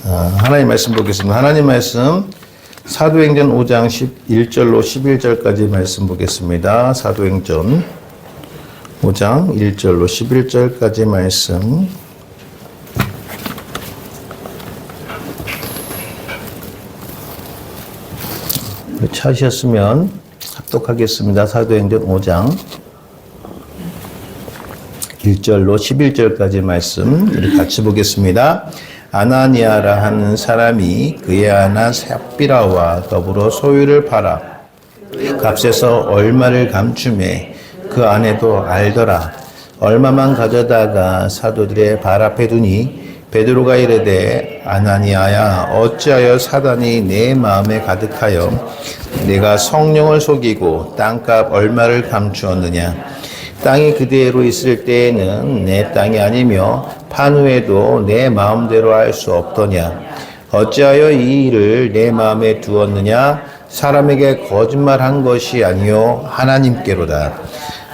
하나님 말씀 보겠습니다. 하나님 말씀 사도행전 5장 1절로 11절까지 말씀 보겠습니다. 사도행전 5장 1절로 11절까지 말씀. 찾으셨으면 합독하겠습니다. 사도행전 5장 1절로 11절까지 말씀 우리 같이 보겠습니다. 아나니아라 하는 사람이 그의 아나 삽비라와 더불어 소유를 팔아 값에서 얼마를 감추매 그 아내도 알더라. 얼마만 가져다가 사도들의 발 앞에 두니 베드로가 이르되 아나니아야 어찌하여 사단이 내 마음에 가득하여 내가 성령을 속이고 땅값 얼마를 감추었느냐. 땅이 그대로 있을 때에는 내 땅이 아니며 판 후에도 내 마음대로 할 수 없더냐. 어찌하여 이 일을 내 마음에 두었느냐. 사람에게 거짓말한 것이 아니요 하나님께로다.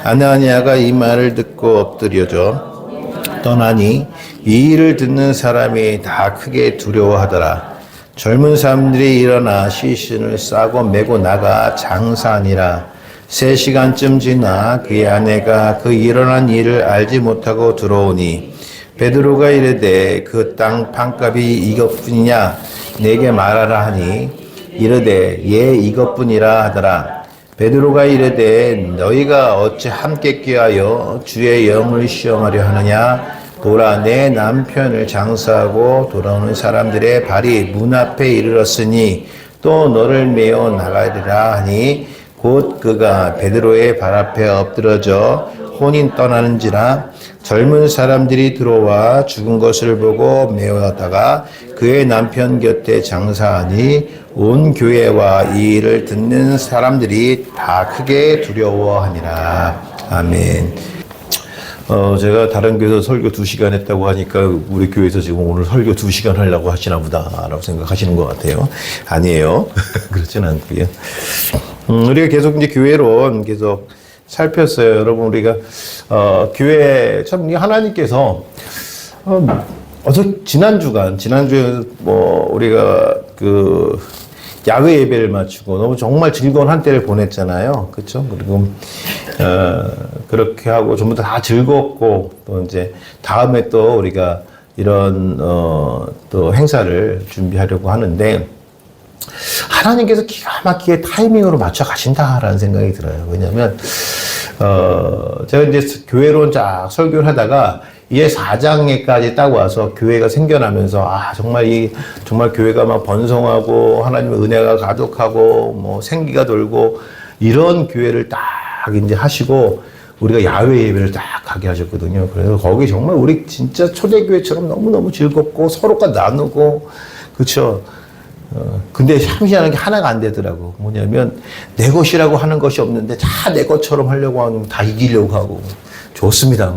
아나니아가 이 말을 듣고 엎드려져 떠나니 이 일을 듣는 사람이 다 크게 두려워하더라. 젊은 사람들이 일어나 시신을 싸고 메고 나가 장사하니라. 3시간쯤 지나 그의 아내가 그 일어난 일을 알지 못하고 들어오니 베드로가 이르되 그 땅 판값이 이것뿐이냐 내게 말하라 하니 이르되 예 이것뿐이라 하더라. 베드로가 이르되 너희가 어찌 함께 꾀하여 주의 영을 시험하려 하느냐. 보라 내 남편을 장사하고 돌아오는 사람들의 발이 문 앞에 이르렀으니 또 너를 메어 나가리라 하니 곧 그가 베드로의 발 앞에 엎드러져 혼인 떠나는지라. 젊은 사람들이 들어와 죽은 것을 보고 메어다가 그의 남편 곁에 장사하니 온 교회와 이 일을 듣는 사람들이 다 크게 두려워하니라. 아멘. 제가 다른 교회에서 설교 2시간 했다고 하니까 우리 교회에서 지금 오늘 설교 2시간 하려고 하시나 보다라고 생각하시는 것 같아요. 아니에요. 그렇진 않고요. 우리가 계속 이제 교회론 계속 살폈어요. 여러분, 우리가, 교회, 참, 하나님께서, 지난주에 우리가 야외 예배를 마치고 너무 정말 즐거운 한때를 보냈잖아요. 그쵸? 그리고, 그렇게 하고 전부 다 즐겁고, 또 이제 다음에 또 우리가 이런, 또 행사를 준비하려고 하는데, 하나님께서 기가 막히게 타이밍으로 맞춰 가신다라는 생각이 들어요. 왜냐면, 제가 이제 교회론 쫙 설교를 하다가, 이제 4장에까지 딱 와서 교회가 생겨나면서, 정말 교회가 막 번성하고, 하나님의 은혜가 가득하고, 생기가 돌고, 이런 교회를 딱 이제 하시고, 우리가 야외 예배를 딱 가게 하셨거든요. 그래서 거기 정말 우리 진짜 초대교회처럼 너무너무 즐겁고, 서로가 나누고, 그쵸. 근데 희한한 게 하나가 안 되더라고. 뭐냐면, 내 것이라고 하는 것이 없는데, 다 내 것처럼 하려고 하는, 다 이기려고 하고. 좋습니다,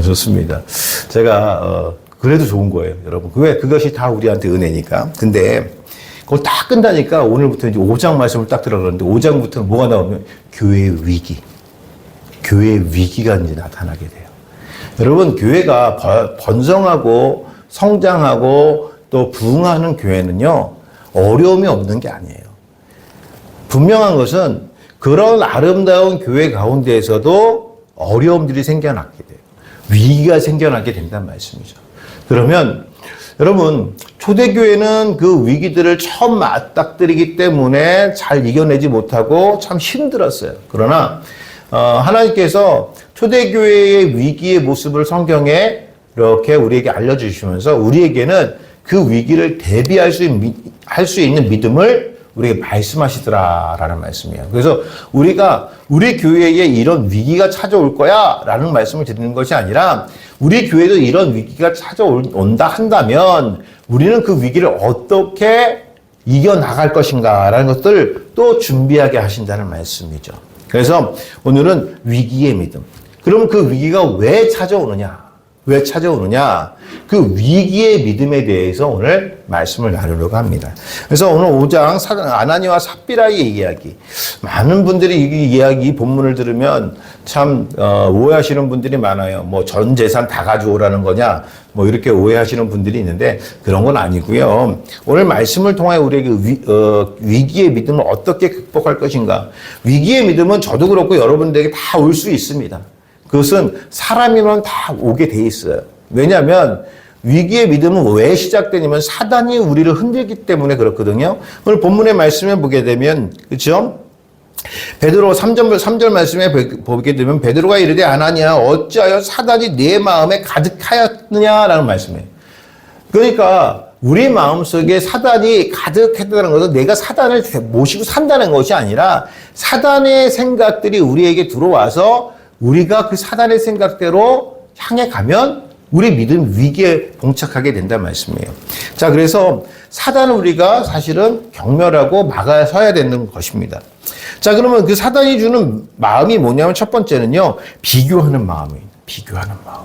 좋습니다. 제가, 그래도 좋은 거예요, 여러분. 왜? 그것이 다 우리한테 은혜니까. 근데, 그걸 딱 끝나니까, 오늘부터 이제 5장 말씀을 딱 들어가는데, 5장부터는 뭐가 나오면, 교회의 위기. 교회의 위기가 이제 나타나게 돼요. 여러분, 교회가 번성하고, 성장하고, 또 부흥하는 교회는요, 어려움이 없는 게 아니에요. 분명한 것은 그런 아름다운 교회 가운데에서도 어려움들이 생겨나게 돼요. 위기가 생겨나게 된다는 말씀이죠. 그러면 여러분, 초대교회는 그 위기들을 처음 맞닥뜨리기 때문에 잘 이겨내지 못하고 참 힘들었어요. 그러나 하나님께서 초대교회의 위기의 모습을 성경에 이렇게 우리에게 알려주시면서 우리에게는 그 위기를 대비할 수 있는 믿음을 우리에게 말씀하시더라라는 말씀이에요. 그래서 우리가 우리 교회에 이런 위기가 찾아올 거야 라는 말씀을 드리는 것이 아니라 우리 교회도 이런 위기가 찾아온다 한다면 우리는 그 위기를 어떻게 이겨나갈 것인가 라는 것들을 또 준비하게 하신다는 말씀이죠. 그래서 오늘은 위기의 믿음. 그럼 그 위기가 왜 찾아오느냐? 왜 찾아오느냐? 그 위기의 믿음에 대해서 오늘 말씀을 나누려고 합니다. 그래서 오늘 5장 아나니와 삽비라의 이야기. 많은 분들이 이 이야기 본문을 들으면 참 오해하시는 분들이 많아요. 뭐 전 재산 다 가져오라는 거냐? 뭐 이렇게 오해하시는 분들이 있는데 그런 건 아니고요. 오늘 말씀을 통해 우리에게 위기의 믿음을 어떻게 극복할 것인가? 위기의 믿음은 저도 그렇고 여러분들에게 다 올 수 있습니다. 그것은 사람이면 다 오게 돼 있어요. 왜냐하면 위기의 믿음은 왜 시작되냐면 사단이 우리를 흔들기 때문에 그렇거든요. 오늘 본문의 말씀을 보게 되면 그렇죠? 베드로 3절 말씀에 보게 되면 베드로가 이르되 아나니야 어찌하여 사단이 네 마음에 가득하였느냐라는 말씀이에요. 그러니까 우리 마음속에 사단이 가득했다는 것은 내가 사단을 모시고 산다는 것이 아니라 사단의 생각들이 우리에게 들어와서 우리가 그 사단의 생각대로 향해 가면 우리 믿음 위기에 봉착하게 된다는 말씀이에요. 자, 그래서 사단은 우리가 사실은 경멸하고 막아서야 되는 것입니다. 자, 그러면 그 사단이 주는 마음이 뭐냐면 첫 번째는요, 비교하는 마음입니다. 비교하는 마음.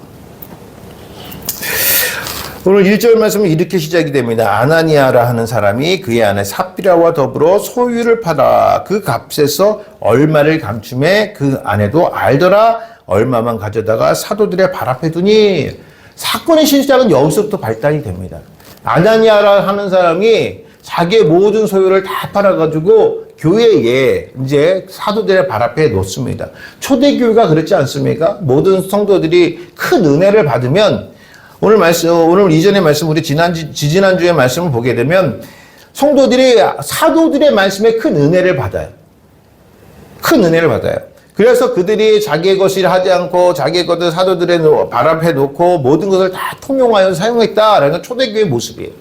오늘 1절 말씀은 이렇게 시작이 됩니다. 아나니아라 하는 사람이 그의 아내 삽비라와 더불어 소유를 팔아 그 값에서 얼마를 감춤해 그 아내도 알더라 얼마만 가져다가 사도들의 발 앞에 두니 사건의 시작은 여기서부터 발단이 됩니다. 아나니아라 하는 사람이 자기의 모든 소유를 다 팔아가지고 교회에 이제 사도들의 발 앞에 놓습니다. 초대교회가 그렇지 않습니까? 모든 성도들이 큰 은혜를 받으면 오늘 이전의 말씀, 우리 지지난주의 말씀을 보게 되면 성도들이 사도들의 말씀에 큰 은혜를 받아요. 큰 은혜를 받아요. 그래서 그들이 자기의 것을 하지 않고 자기의 것을 사도들의 발 앞에 놓고 모든 것을 다 통용하여 사용했다라는 건 초대교회의 모습이에요.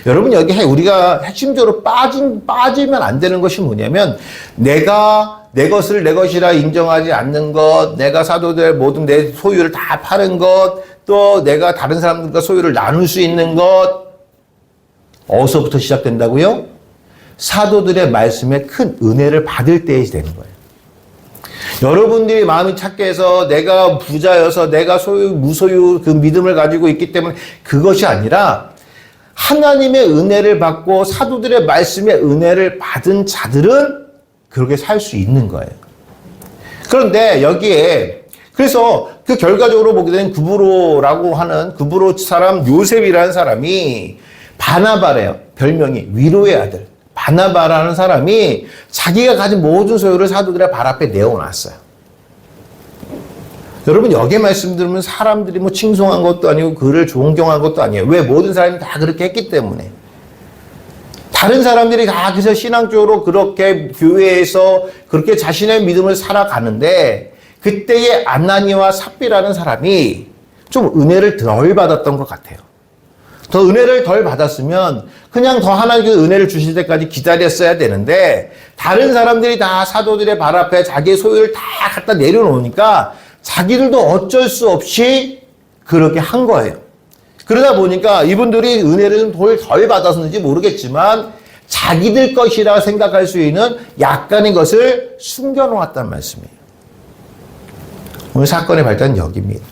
여러분 여기 우리가 핵심적으로 빠지면 안 되는 것이 뭐냐면 내가 내 것을 내 것이라 인정하지 않는 것, 내가 사도들의 모든 내 소유를 다 파는 것, 또 내가 다른 사람들과 소유를 나눌 수 있는 것, 어디서부터 시작된다고요? 사도들의 말씀에 큰 은혜를 받을 때에 되는 거예요. 여러분들이 마음이 착해 해서 내가 부자여서 내가 무소유 그 믿음을 가지고 있기 때문에 그것이 아니라 하나님의 은혜를 받고 사도들의 말씀에 은혜를 받은 자들은 그렇게 살 수 있는 거예요. 그런데 여기에 그래서 그 결과적으로 보게 되는 구브로라고 하는 구브로 사람 요셉이라는 사람이 바나바래요. 별명이 위로의 아들. 바나바라는 사람이 자기가 가진 모든 소유를 사도들의 발 앞에 내어놨어요. 여러분 여기에 말씀 들으면 사람들이 뭐 칭송한 것도 아니고 그를 존경한 것도 아니에요. 왜? 모든 사람이 다 그렇게 했기 때문에. 다른 사람들이 다 그래서 신앙적으로 그렇게 교회에서 그렇게 자신의 믿음을 살아가는데 그때의 아나니와 삽비라는 사람이 좀 은혜를 덜 받았던 것 같아요. 더 은혜를 덜 받았으면 그냥 더 하나님께서 은혜를 주실 때까지 기다렸어야 되는데 다른 사람들이 다 사도들의 발 앞에 자기의 소유를 다 갖다 내려놓으니까 자기들도 어쩔 수 없이 그렇게 한 거예요. 그러다 보니까 이분들이 은혜를 좀 덜 받았는지 모르겠지만 자기들 것이라 생각할 수 있는 약간의 것을 숨겨놓았단 말씀이에요. 오늘 사건의 발단은 여기입니다.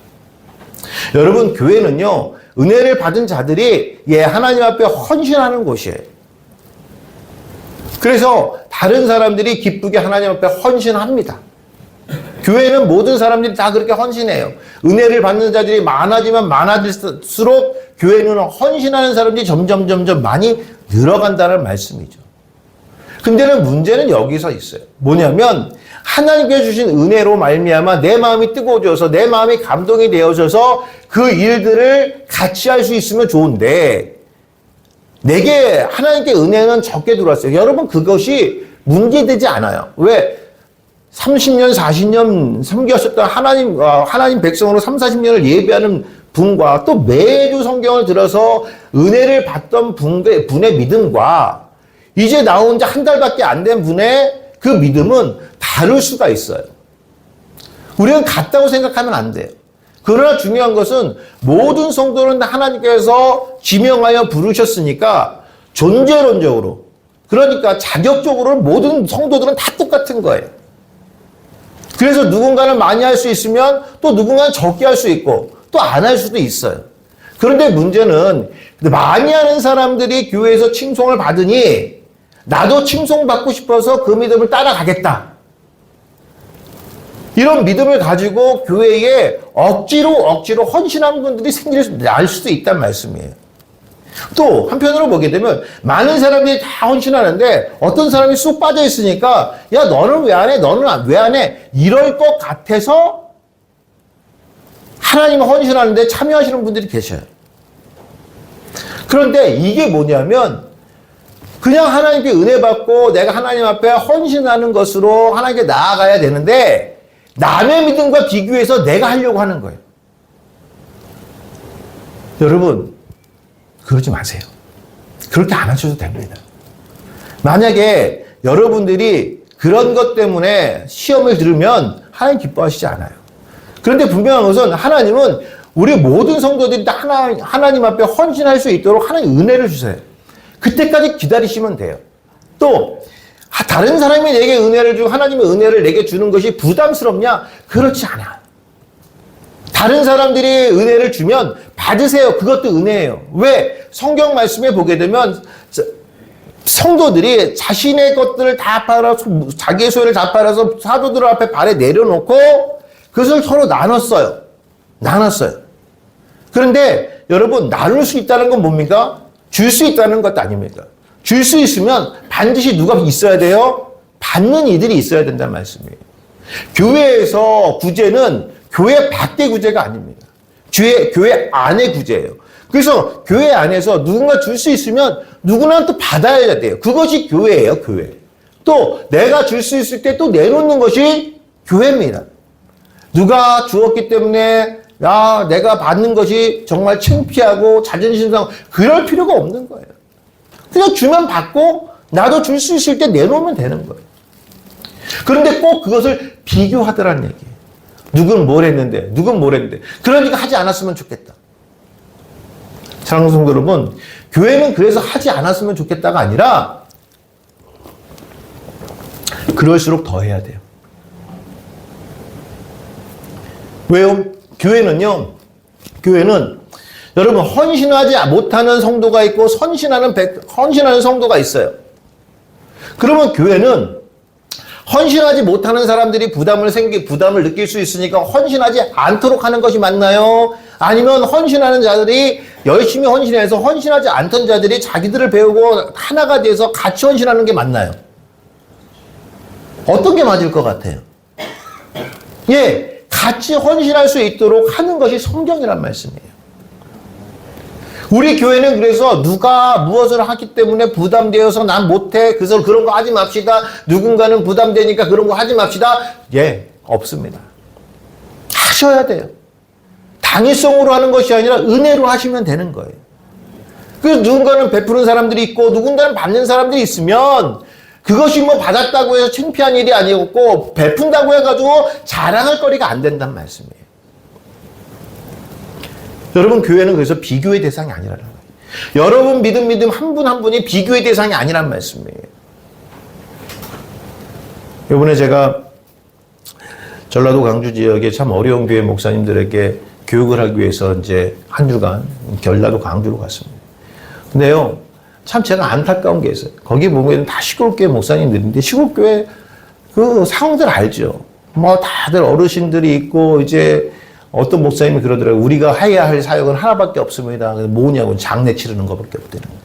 여러분 교회는요. 은혜를 받은 자들이 하나님 앞에 헌신하는 곳이에요. 그래서 다른 사람들이 기쁘게 하나님 앞에 헌신합니다. 교회는 모든 사람들이 다 그렇게 헌신해요. 은혜를 받는 자들이 많아지면 많아질수록 교회는 헌신하는 사람들이 점점 많이 늘어간다는 말씀이죠. 근데 문제는 여기서 있어요. 뭐냐면 하나님께 주신 은혜로 말미암아 내 마음이 뜨거워져서 내 마음이 감동이 되어져서 그 일들을 같이 할 수 있으면 좋은데 내게 하나님께 은혜는 적게 들어왔어요. 여러분 그것이 문제되지 않아요. 왜? 30년, 40년 섬기셨던 하나님 백성으로 3, 40년을 예배하는 분과 또 매주 성경을 들어서 은혜를 받던 분의 믿음과 이제 나온 지 한 달밖에 안 된 분의 그 믿음은 다를 수가 있어요. 우리는 같다고 생각하면 안 돼요. 그러나 중요한 것은 모든 성도는 하나님께서 지명하여 부르셨으니까 존재론적으로 그러니까 자격적으로 모든 성도들은 다 똑같은 거예요. 그래서 누군가는 많이 할 수 있으면 또 누군가는 적게 할 수 있고 또 안 할 수도 있어요. 그런데 문제는 많이 하는 사람들이 교회에서 칭송을 받으니 나도 칭송받고 싶어서 그 믿음을 따라가겠다. 이런 믿음을 가지고 교회에 억지로 헌신하는 분들이 날 수도 있단 말씀이에요. 또 한편으로 보게 되면 많은 사람들이 다 헌신하는데 어떤 사람이 쑥 빠져 있으니까 야 너는 왜 안 해? 너는 왜 안 해? 이럴 것 같아서 하나님 헌신하는데 참여하시는 분들이 계셔요. 그런데 이게 뭐냐면 그냥 하나님께 은혜 받고 내가 하나님 앞에 헌신하는 것으로 하나님께 나아가야 되는데 남의 믿음과 비교해서 내가 하려고 하는 거예요. 여러분 그러지 마세요. 그렇게 안 하셔도 됩니다. 만약에 여러분들이 그런 것 때문에 시험을 들으면 하나님 기뻐하시지 않아요. 그런데 분명한 것은 하나님은 우리 모든 성도들이 다 하나님 앞에 헌신할 수 있도록 하나님 은혜를 주세요. 그때까지 기다리시면 돼요. 또 다른 사람이 내게 은혜를 주고 하나님의 은혜를 내게 주는 것이 부담스럽냐? 그렇지 않아. 다른 사람들이 은혜를 주면 받으세요. 그것도 은혜예요. 왜? 성경 말씀에 보게 되면 성도들이 자신의 것들을 다 팔아서 자기의 소유를 다 팔아서 사도들 앞에 발에 내려놓고 그것을 서로 나눴어요. 그런데 여러분 나눌 수 있다는 건 뭡니까? 줄 수 있다는 것도 아닙니까? 줄 수 있으면 반드시 누가 있어야 돼요? 받는 이들이 있어야 된다는 말씀이에요. 교회에서 구제는 교회 밖의 구제가 아닙니다. 교회 안의 구제예요. 그래서 교회 안에서 누군가 줄 수 있으면 누구나 또 받아야 돼요. 그것이 교회예요, 교회. 또 내가 줄 수 있을 때 또 내놓는 것이 교회입니다. 누가 주었기 때문에 내가 받는 것이 정말 창피하고 자존심 상하고 그럴 필요가 없는 거예요. 그냥 주면 받고 나도 줄 수 있을 때 내놓으면 되는 거예요. 그런데 꼭 그것을 비교하더라는 얘기예요. 누군 뭘 했는데. 그러니까 하지 않았으면 좋겠다. 사랑하는 성도 여러분, 교회는 그래서 하지 않았으면 좋겠다가 아니라 그럴수록 더 해야 돼요. 왜요? 교회는 여러분 헌신하지 못하는 성도가 있고 헌신하는 성도가 있어요. 그러면 교회는 헌신하지 못하는 사람들이 부담을 느낄 수 있으니까 헌신하지 않도록 하는 것이 맞나요? 아니면 헌신하는 자들이 열심히 헌신해서 헌신하지 않던 자들이 자기들을 배우고 하나가 돼서 같이 헌신하는 게 맞나요? 어떤 게 맞을 것 같아요? 같이 헌신할 수 있도록 하는 것이 성경이란 말씀이에요. 우리 교회는 그래서 누가 무엇을 하기 때문에 부담되어서 난 못해. 그래서 그런 거 하지 맙시다. 누군가는 부담되니까 그런 거 하지 맙시다. 없습니다. 하셔야 돼요. 당위성으로 하는 것이 아니라 은혜로 하시면 되는 거예요. 그래서 누군가는 베푸는 사람들이 있고 누군가는 받는 사람들이 있으면 그것이 받았다고 해서 창피한 일이 아니었고 베푼다고 해가지고 자랑할 거리가 안 된단 말씀이에요. 여러분 교회는 그래서 비교의 대상이 아니라는 거예요. 여러분 믿음 한 분 한 분이 비교의 대상이 아니란 말씀이에요. 이번에 제가 전라도 광주 지역에 참 어려운 교회 목사님들에게 교육을 하기 위해서 이제 한 주간 전라도 광주로 갔습니다. 근데요, 참 제가 안타까운 게 있어요. 거기 보면 다 시골교회 목사님들인데 시골교회 그 상황들 알죠. 다들 어르신들이 있고 이제 어떤 목사님이 그러더라고요. 우리가 해야 할 사역은 하나밖에 없습니다. 뭐냐고 장례 치르는 것밖에 없다는 거예요.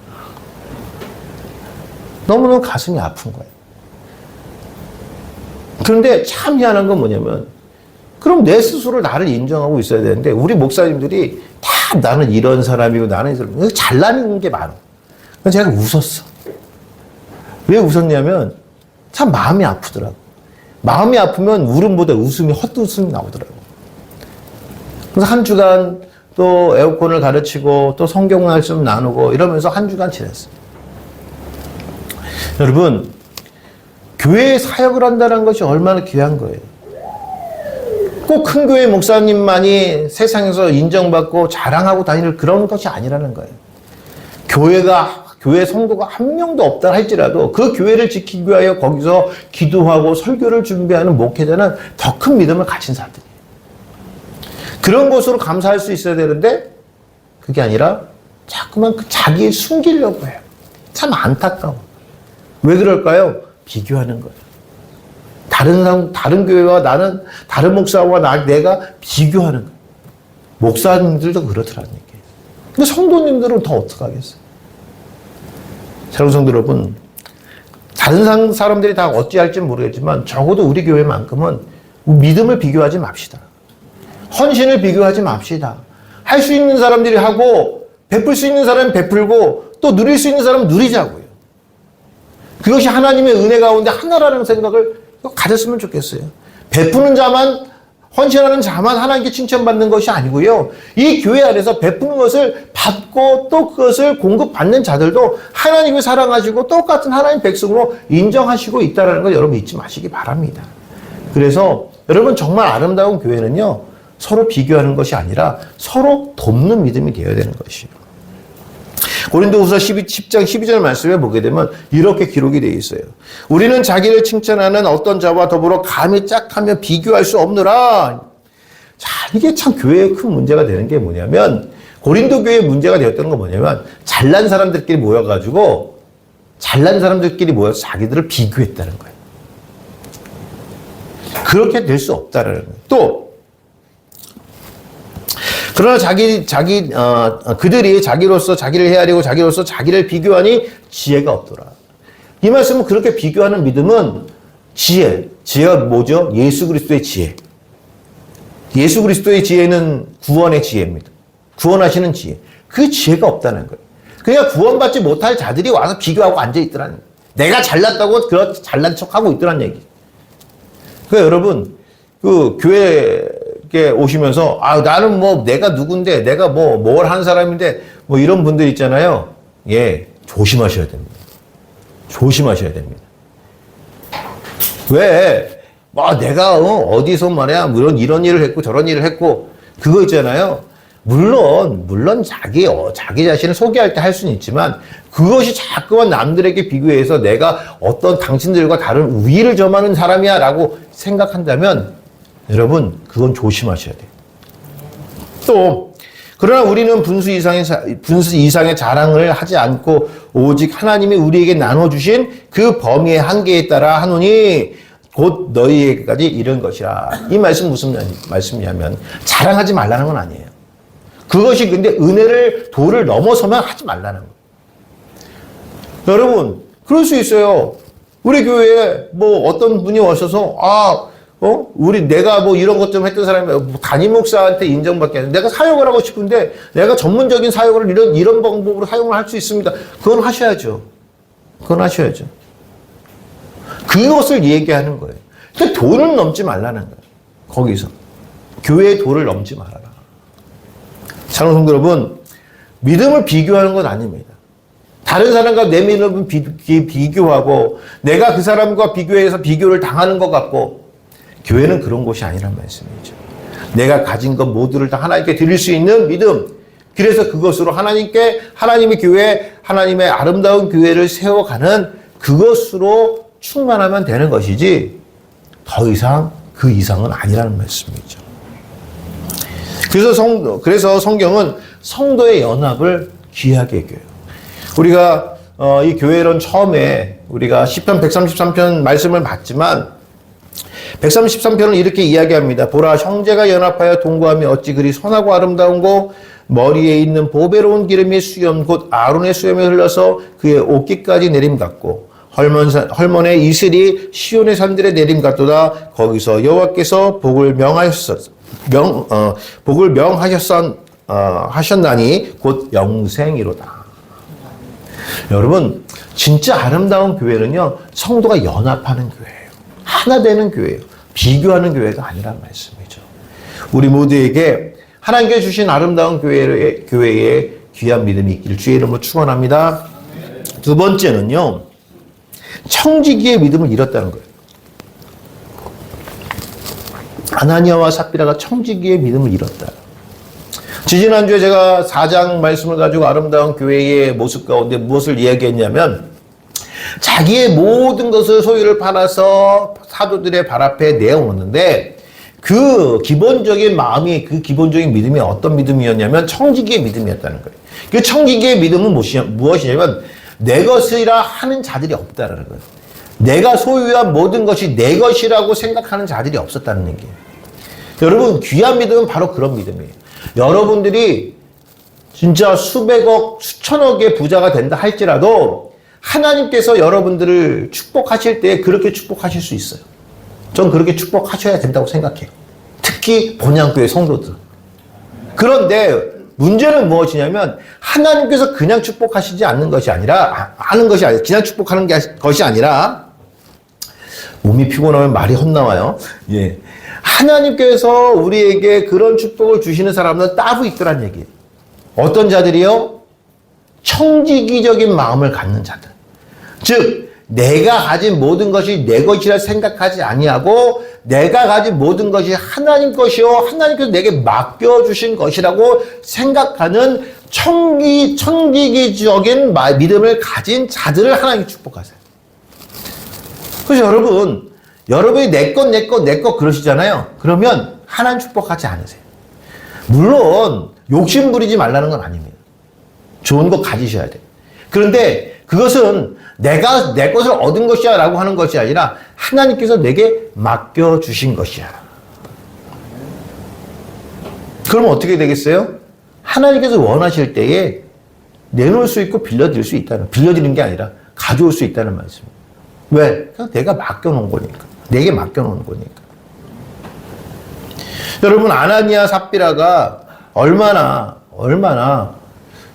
너무너무 가슴이 아픈 거예요. 그런데 참 희한한 건 뭐냐면 그럼 내 스스로 나를 인정하고 있어야 되는데 우리 목사님들이 다 나는 이런 사람이고 나는 이런 사람이고 잘나는 게 많아. 그래서 제가 웃었어. 왜 웃었냐면 참 마음이 아프더라고. 마음이 아프면 울음보다 헛웃음이 나오더라고. 그래서 한 주간 또 에어컨을 가르치고 또 성경 말씀 나누고 이러면서 한 주간 지냈어요. 여러분, 교회에 사역을 한다는 것이 얼마나 귀한 거예요. 꼭 큰 교회 목사님만이 세상에서 인정받고 자랑하고 다니는 그런 것이 아니라는 거예요. 교회 성도가 한 명도 없다 할지라도 그 교회를 지키기 위하여 거기서 기도하고 설교를 준비하는 목회자는 더 큰 믿음을 가진 사람들이에요. 그런 것으로 감사할 수 있어야 되는데 그게 아니라 자꾸만 자기 숨기려고 해요. 참 안타까워. 왜 그럴까요? 비교하는 거예요. 다른 교회와 나는, 다른 목사와 내가 비교하는 거예요. 목사님들도 그렇더라는 얘기예요. 근데 성도님들은 더 어떡하겠어요? 사랑하는 성도 여러분, 다른 사람들이 다 어찌할지 모르겠지만 적어도 우리 교회만큼은 믿음을 비교하지 맙시다. 헌신을 비교하지 맙시다. 할 수 있는 사람들이 하고 베풀 수 있는 사람은 베풀고 또 누릴 수 있는 사람은 누리자고요. 그것이 하나님의 은혜 가운데 하나라는 생각을 가졌으면 좋겠어요. 베푸는 자만, 헌신하는 자만 하나님께 칭찬받는 것이 아니고요. 이 교회 안에서 베푸는 것을 받고 또 그것을 공급받는 자들도 하나님을 사랑하시고 똑같은 하나님 백성으로 인정하시고 있다는 걸 여러분 잊지 마시기 바랍니다. 그래서 여러분 정말 아름다운 교회는요, 서로 비교하는 것이 아니라 서로 돕는 믿음이 되어야 되는 것이에요. 고린도후서 10장 12절 말씀에 보게 되면 이렇게 기록이 되어 있어요. 우리는 자기를 칭찬하는 어떤 자와 더불어 감히 짝하며 비교할 수 없느라. 자, 이게 참 교회의 큰 문제가 되는 게 뭐냐면, 고린도 교회의 문제가 되었던 건 뭐냐면, 잘난 사람들끼리 모여서 자기들을 비교했다는 거예요. 그렇게 될 수 없다는 거예요. 또 그러나 그들이 자기로서 자기를 헤아리고 자기로서 자기를 비교하니 지혜가 없더라. 이 말씀은 그렇게 비교하는 믿음은 지혜가 뭐죠? 예수 그리스도의 지혜. 예수 그리스도의 지혜는 구원의 지혜입니다. 구원하시는 지혜. 그 지혜가 없다는 거예요. 그냥 구원받지 못할 자들이 와서 비교하고 앉아있더라는 거예요. 내가 잘났다고 그렇게 잘난 척하고 있더라는 얘기. 그러니까 여러분, 교회에 오시면서, 나는 내가 누군데, 내가 뭘 하는 사람인데, 이런 분들 있잖아요. 예, 조심하셔야 됩니다. 조심하셔야 됩니다. 왜? 내가, 어디서 말이야, 이런 일을 했고, 저런 일을 했고, 그거 있잖아요. 물론 자기 자신을 소개할 때 할 수는 있지만, 그것이 자꾸만 남들에게 비교해서 내가 어떤 당신들과 다른 우위를 점하는 사람이야 라고 생각한다면, 여러분, 그건 조심하셔야 돼요. 또, 그러나 우리는 분수 이상의 자랑을 하지 않고 오직 하나님이 우리에게 나눠주신 그 범위의 한계에 따라 하노니 곧 너희에게까지 이른 것이라. 이 말씀 무슨 말씀이냐면 자랑하지 말라는 건 아니에요. 그것이 근데 도를 넘어서면 하지 말라는 거예요. 여러분, 그럴 수 있어요. 우리 교회에 어떤 분이 오셔서 내가 이런 것 좀 했던 사람이 담임 목사한테 인정받게 하는, 내가 사역을 하고 싶은데 내가 전문적인 사역을 이런 방법으로 사용을 할 수 있습니다. 그건 하셔야죠. 그것을 얘기하는 거예요. 근데 도를 넘지 말라는 거예요. 거기서. 교회의 도를 넘지 말아라. 사랑하는 성도 여러분, 믿음을 비교하는 건 아닙니다. 다른 사람과 내 믿음을 비교하고 내가 그 사람과 비교해서 비교를 당하는 것 같고, 교회는 그런 곳이 아니란 말씀이죠. 내가 가진 것 모두를 다 하나님께 드릴 수 있는 믿음. 그래서 그것으로 하나님의 교회, 하나님의 아름다운 교회를 세워가는 그것으로 충만하면 되는 것이지, 그 이상은 아니라는 말씀이죠. 그래서 성경은 성도의 연합을 귀하게 여겨요. 우리가 이 교회론 처음에 우리가 시편 133편 말씀을 봤지만 133편은 이렇게 이야기합니다. 보라, 형제가 연합하여 동거하며 어찌 그리 선하고 아름다운고, 머리에 있는 보배로운 기름이 수염 곧 아론의 수염에 흘러서 그의 옷깃까지 내림 같고, 헐몬의 이슬이 시온의 산들에 내림 같도다. 거기서 여호와께서 복을 하셨나니 곧 영생이로다. 여러분, 진짜 아름다운 교회는요, 성도가 연합하는 교회예요. 하나 되는 교회예요. 비교하는 교회가 아니란 말씀이죠. 우리 모두에게 하나님께 주신 아름다운 교회에 귀한 믿음이 있기를 주의 이름으로 축원합니다. 두 번째는요, 청지기의 믿음을 잃었다는 거예요. 아나니아와 삽비라가 청지기의 믿음을 잃었다. 지지난주에 제가 4장 말씀을 가지고 아름다운 교회의 모습 가운데 무엇을 이야기했냐면, 자기의 모든 것을 소유를 팔아서 사도들의 발 앞에 내어놓는데, 그 기본적인 마음이, 그 기본적인 믿음이 어떤 믿음이었냐면 청지기의 믿음이었다는 거예요. 그 청지기의 믿음은 무엇이냐면 내 것이라 하는 자들이 없다라는 거예요. 내가 소유한 모든 것이 내 것이라고 생각하는 자들이 없었다는 얘기예요. 여러분, 귀한 믿음은 바로 그런 믿음이에요. 여러분들이 진짜 수백억, 수천억의 부자가 된다 할지라도 하나님께서 여러분들을 축복하실 때 그렇게 축복하실 수 있어요. 전 그렇게 축복하셔야 된다고 생각해요. 특히 본향교회 성도들. 그런데 문제는 무엇이냐면 하나님께서 그냥 축복하시지 않는 것이 아니라 그냥 축복하는 것이 아니라 몸이 피곤하면 말이 헛나와요. 예. 하나님께서 우리에게 그런 축복을 주시는 사람은 따로 있더란 얘기예요. 어떤 자들이요? 청지기적인 마음을 갖는 자들. 즉 내가 가진 모든 것이 내 것이라 생각하지 아니하고 내가 가진 모든 것이 하나님 것이요 하나님께서 내게 맡겨주신 것이라고 생각하는 청지기적인 믿음을 가진 자들을 하나님이 축복하세요. 그래서 여러분이 내 것 그러시잖아요. 그러면 하나님 축복하지 않으세요. 물론 욕심 부리지 말라는 건 아닙니다. 좋은 거 가지셔야 돼요. 그런데 그것은 내가 내 것을 얻은 것이야 라고 하는 것이 아니라 하나님께서 내게 맡겨주신 것이야. 그러면 어떻게 되겠어요? 하나님께서 원하실 때에 내놓을 수 있고 빌려드릴 수 있다는, 빌려드리는 게 아니라 가져올 수 있다는 말씀입니다. 왜? 그냥 내가 맡겨놓은 거니까. 내게 맡겨놓은 거니까. 여러분, 아나니아 삽비라가 얼마나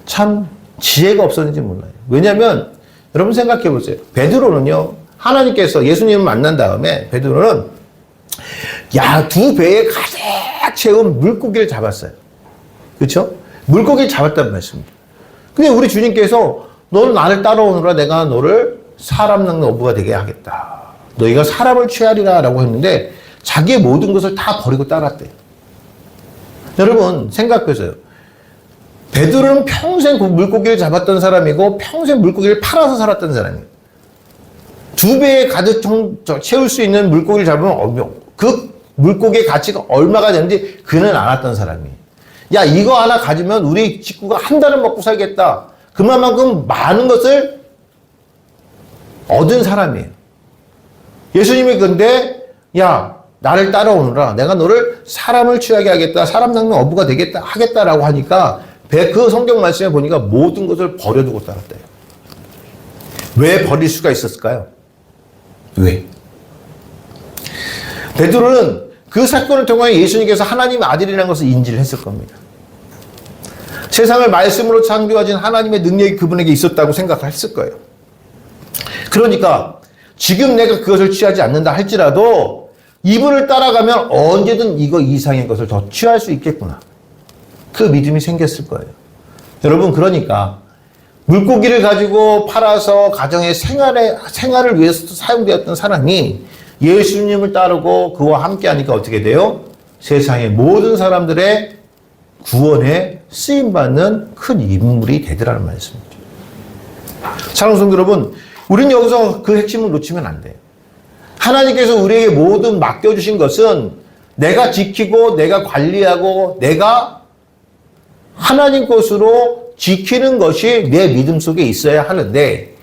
참 지혜가 없었는지 몰라요. 왜냐하면 여러분 생각해 보세요. 베드로는요, 하나님께서 예수님을 만난 다음에 베드로는 2배에 가득 채운 물고기를 잡았어요. 그렇죠? 물고기를 잡았다는 말씀입니다. 근데 우리 주님께서 너는 나를 따라오느라 내가 너를 사람 낚는 어부가 되게 하겠다. 너희가 사람을 취하리라 라고 했는데 자기의 모든 것을 다 버리고 따랐대요. 여러분 생각해보세요. 베드로는 평생 물고기를 잡았던 사람이고 평생 물고기를 팔아서 살았던 사람이에요. 2배에 가득 채울 수 있는 물고기를 잡으면 그 물고기의 가치가 얼마가 되는지 그는 알았던 사람이에요. 야, 이거 하나 가지면 우리 식구가 한 달은 먹고 살겠다. 그만큼 많은 것을 얻은 사람이에요. 예수님이 근데 야, 나를 따라오느라 내가 너를 사람을 취하게 하겠다. 사람 낚는 어부가 하겠다라고 하니까 그 성경 말씀에 보니까 모든 것을 버려두고 따랐대요. 왜 버릴 수가 있었을까요? 왜? 베드로는 그 사건을 통해 예수님께서 하나님의 아들이라는 것을 인지를 했을 겁니다. 세상을 말씀으로 창조하신 하나님의 능력이 그분에게 있었다고 생각했을 거예요. 그러니까 지금 내가 그것을 취하지 않는다 할지라도 이분을 따라가면 언제든 이거 이상의 것을 더 취할 수 있겠구나. 그 믿음이 생겼을 거예요. 여러분, 그러니까 물고기를 가지고 팔아서 가정의 생활을 위해서 사용되었던 사람이 예수님을 따르고 그와 함께 하니까 어떻게 돼요? 세상의 모든 사람들의 구원에 쓰임받는 큰 인물이 되더라는 말씀이죠. 사랑하는 성도 여러분, 우리는 여기서 그 핵심을 놓치면 안 돼요. 하나님께서 우리에게 모든 맡겨주신 것은 내가 지키고 내가 관리하고 내가 하나님 것으로 지키는 것이 내 믿음 속에 있어야 하는데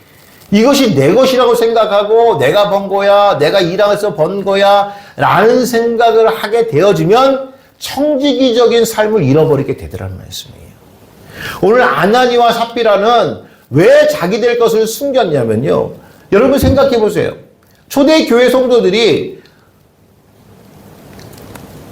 이것이 내 것이라고 생각하고 내가 번 거야, 내가 일하면서 번 거야 라는 생각을 하게 되어지면 청지기적인 삶을 잃어버리게 되더라는 말씀이에요. 오늘 아나니와 삽비라는 왜 자기들 것을 숨겼냐면요. 여러분 생각해 보세요. 초대 교회 성도들이